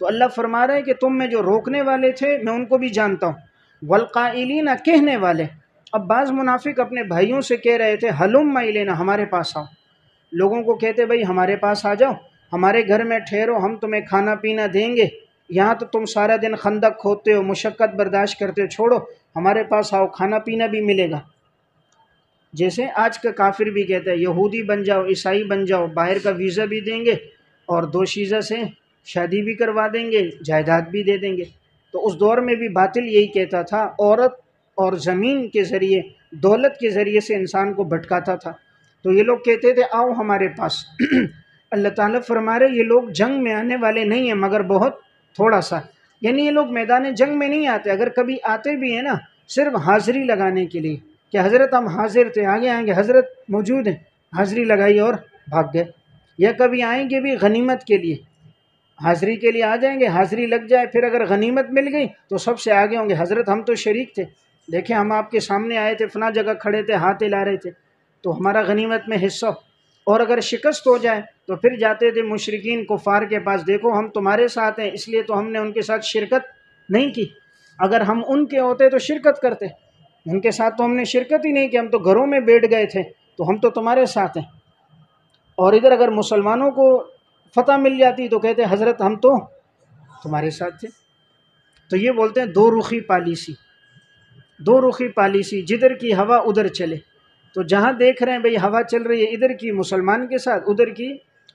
تو اللہ فرما رہا ہے کہ تم میں جو روکنے والے تھے میں ان کو بھی جانتا ہوں، والقائلین، کہنے والے۔ اب بعض منافق اپنے بھائیوں سے کہہ رہے تھے ہلم الینا، ہمارے پاس آؤ، لوگوں کو کہتے بھئی ہمارے پاس آ جاؤ، ہمارے گھر میں ٹھہرو، ہم تمہیں کھانا پینا دیں گے، یہاں تو تم سارا دن خندق کھودتے ہو، مشقت برداشت کرتے ہو، چھوڑو ہمارے پاس آؤ، کھانا پینا بھی ملے گا۔ جیسے آج کا کافر بھی کہتا ہے یہودی بن جاؤ، عیسائی بن جاؤ، باہر کا ویزا بھی دیں گے اور دوشیزہ سے شادی بھی کروا دیں گے، جائیداد بھی دے دیں گے۔ تو اس دور میں بھی باطل یہی کہتا تھا، عورت اور زمین کے ذریعے، دولت کے ذریعے سے انسان کو بھٹکاتا تھا۔ تو یہ لوگ کہتے تھے آؤ ہمارے پاس۔ اللہ تعالیٰ فرما رہے یہ لوگ جنگ میں آنے والے نہیں ہیں مگر بہت تھوڑا سا، یعنی یہ لوگ میدان جنگ میں نہیں آتے، اگر کبھی آتے بھی ہیں نا صرف حاضری لگانے کے لیے کہ حضرت ہم حاضر تھے، آگے آئیں گے، حضرت موجود ہیں، حاضری لگائی اور بھاگ گئے۔ یا کبھی آئیں گے بھی غنیمت کے لیے، حاضری کے لیے آ جائیں گے، حاضری لگ جائے، پھر اگر غنیمت مل گئی تو سب سے آگے ہوں گے، حضرت ہم تو شریک تھے، دیکھیں ہم آپ کے سامنے آئے تھے، فلاں جگہ کھڑے تھے، ہاتھ ہلا رہے تھے، تو ہمارا غنیمت میں حصہ۔ اور اگر شکست ہو جائے تو پھر جاتے تھے مشرکین کفار کے پاس، دیکھو ہم تمہارے ساتھ ہیں اس لیے تو ہم نے ان کے ساتھ شرکت نہیں کی، اگر ہم ان کے ہوتے تو شرکت کرتے، ان کے ساتھ تو ہم نے شرکت ہی نہیں کی، ہم تو گھروں میں بیٹھ گئے تھے، تو ہم تو تمہارے ساتھ ہیں۔ اور ادھر اگر مسلمانوں کو فتح مل جاتی تو کہتے حضرت ہم تو تمہارے ساتھ تھے۔ تو یہ بولتے ہیں دو رخی پالیسی، دو رخی پالیسی، جدھر کی ہوا ادھر چلے۔ تو جہاں دیکھ رہے ہیں بھئی ہوا چل رہی ہے ادھر کی مسلمان کے ساتھ، ادھر کی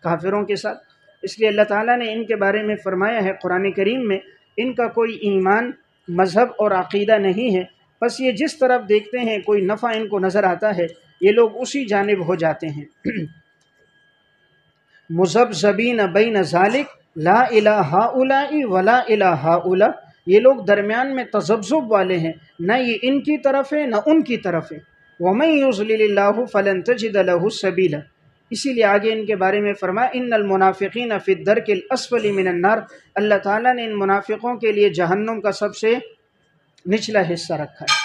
کافروں کے ساتھ، اس لیے اللہ تعالیٰ نے ان کے بارے میں فرمایا ہے قرآن کریم میں ان کا کوئی ایمان، مذہب اور عقیدہ نہیں ہے، بس یہ جس طرف دیکھتے ہیں کوئی نفع ان کو نظر آتا ہے یہ لوگ اسی جانب ہو جاتے ہیں۔ مذبذبین بین ذالک لا الہ ہؤلاء ولا الہ ہؤلاء، یہ لوگ درمیان میں تذبذب والے ہیں، نہ یہ ان کی طرف ہے نہ ان کی طرف ہے۔ ومن یضلل اللہ فلن تجد له سبیلا، اسی لیے آگے ان کے بارے میں فرمایا ان المنافقین فی الدرک الاسفل من النار، اللہ تعالیٰ نے ان منافقوں کے لیے جہنم کا سب سے نچلا حصہ رکھا ہے۔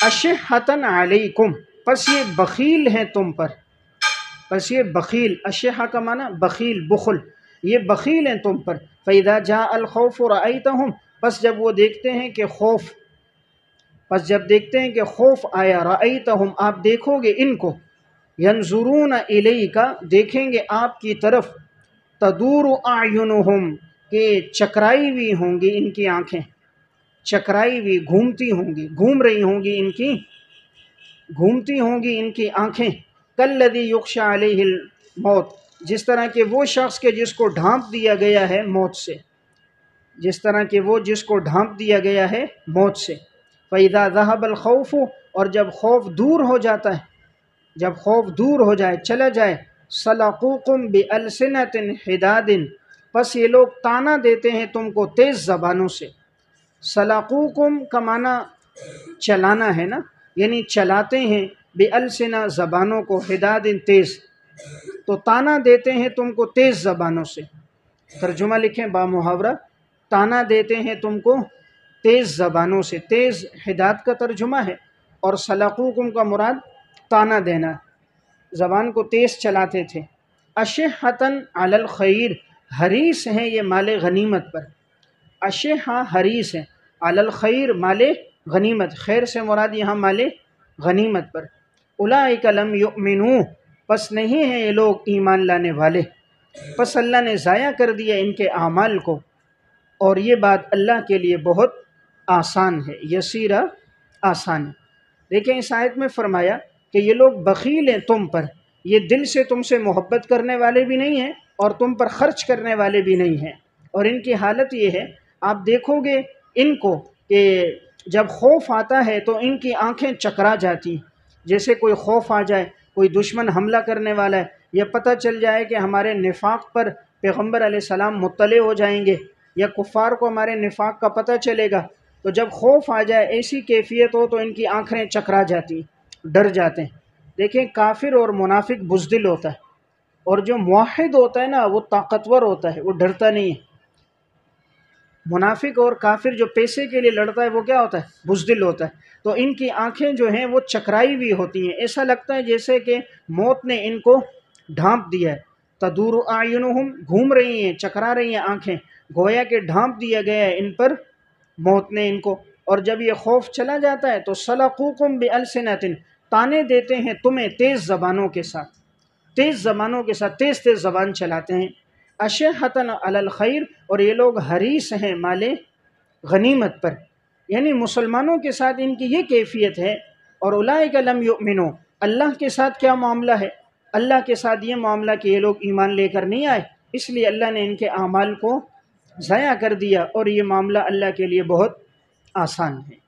اشحۃ علیکم، پس یہ بخیل ہیں تم پر، پس یہ بخیل، اشحہ کا معنی بخیل، بخل، یہ بخیل ہیں تم پر۔ فَإِذَا جَاءَ الْخَوْفُ رَأَيْتَهُمْ، پس جب وہ دیکھتے ہیں کہ خوف، پس جب دیکھتے ہیں کہ خوف آیا، رَأَيْتَهُمْ، آپ دیکھو گے ان کو، يَنْظُرُونَ إِلَيْكَ، دیکھیں گے آپ کی طرف، تَدُورُ أَعْيُنُهُمْ، کہ چکرائی ہوئی ہوں گی ان کی آنکھیں، چکرائی ہوئی، گھومتی ہوں گی، گھوم رہی ہوں گی ان کی، گھومتی ہوں گی ان کی آنکھیں، کالذی یغشی علیہ الموت، جس طرح کہ وہ شخص کے جس کو ڈھانپ دیا گیا ہے موت سے، جس طرح کہ وہ جس کو ڈھانپ دیا گیا ہے موت سے۔ فَإِذَا ذَهَبَ الْخَوْفُ، اور جب خوف دور ہو جاتا ہے، جب خوف دور ہو جائے، چلا جائے، سَلَقُوكُمْ بِأَلْسِنَةٍ حِدَادٍ، پس یہ لوگ تانا دیتے ہیں تم کو تیز زبانوں سے۔ سَلَقُوكُمْ کا معنی چلانا ہے نا، یعنی چلاتے ہیں، بِأَلْسِنَةٍ زبانوں کو، حِدَادٍ تیز، تو تانا دیتے ہیں تم کو تیز زبانوں سے۔ ترجمہ لکھیں با محاورہ، تانا دیتے ہیں تم کو تیز زبانوں سے، تیز حداد کا ترجمہ ہے، اور سلقوکم کا مراد تانا دینا، زبان کو تیز چلاتے تھے۔ اشحۃ علی الخیر، حریص ہیں یہ مال غنیمت پر، اشحہ حریص ہیں، علی الخیر مال غنیمت، خیر سے مراد یہاں مال غنیمت پر۔ اولئک لم یؤمنوا، پس نہیں ہیں یہ لوگ ایمان لانے والے، پس اللہ نے ضائع کر دیا ان کے اعمال کو، اور یہ بات اللہ کے لیے بہت آسان ہے، یسیرہ آسان ہے۔ دیکھیں اس آیت میں فرمایا کہ یہ لوگ بخیل ہیں تم پر، یہ دل سے تم سے محبت کرنے والے بھی نہیں ہیں اور تم پر خرچ کرنے والے بھی نہیں ہیں، اور ان کی حالت یہ ہے، آپ دیکھو گے ان کو کہ جب خوف آتا ہے تو ان کی آنکھیں چکرا جاتی، جیسے کوئی خوف آ جائے، کوئی دشمن حملہ کرنے والا ہے، یا پتہ چل جائے کہ ہمارے نفاق پر پیغمبر علیہ السلام مطلع ہو جائیں گے، یا کفار کو ہمارے نفاق کا پتہ چلے گا، تو جب خوف آ جائے، ایسی کیفیت ہو، تو ان کی آنکھیں چکرا جاتی، ڈر جاتے ہیں۔ دیکھیں کافر اور منافق بزدل ہوتا ہے، اور جو موحد ہوتا ہے نا وہ طاقتور ہوتا ہے، وہ ڈرتا نہیں ہے۔ منافق اور کافر جو پیسے کے لیے لڑتا ہے وہ کیا ہوتا ہے؟ بزدل ہوتا ہے۔ تو ان کی آنکھیں جو ہیں وہ چکرائی ہوئی ہوتی ہیں، ایسا لگتا ہے جیسے کہ موت نے ان کو ڈھانپ دیا ہے۔ تدور اعینہم، گھوم رہی ہیں، چکرا رہی ہیں آنکھیں، گویا کہ ڈھانپ دیا گیا ہے ان پر موت نے ان کو۔ اور جب یہ خوف چلا جاتا ہے تو سلقوکم بالسنۃ، تانے دیتے ہیں تمہیں تیز زبانوں کے ساتھ، تیز زبانوں کے ساتھ، تیز تیز زبان چلاتے ہیں۔ اشحۃ علی الخیر، اور یہ لوگ حریص ہیں مال غنیمت پر، یعنی مسلمانوں کے ساتھ ان کی یہ کیفیت ہے۔ اور اولئک لم یؤمنوا، اللہ کے ساتھ کیا معاملہ ہے؟ اللہ کے ساتھ یہ معاملہ کہ یہ لوگ ایمان لے کر نہیں آئے، اس لیے اللہ نے ان کے اعمال کو ضائع کر دیا، اور یہ معاملہ اللہ کے لیے بہت آسان ہے۔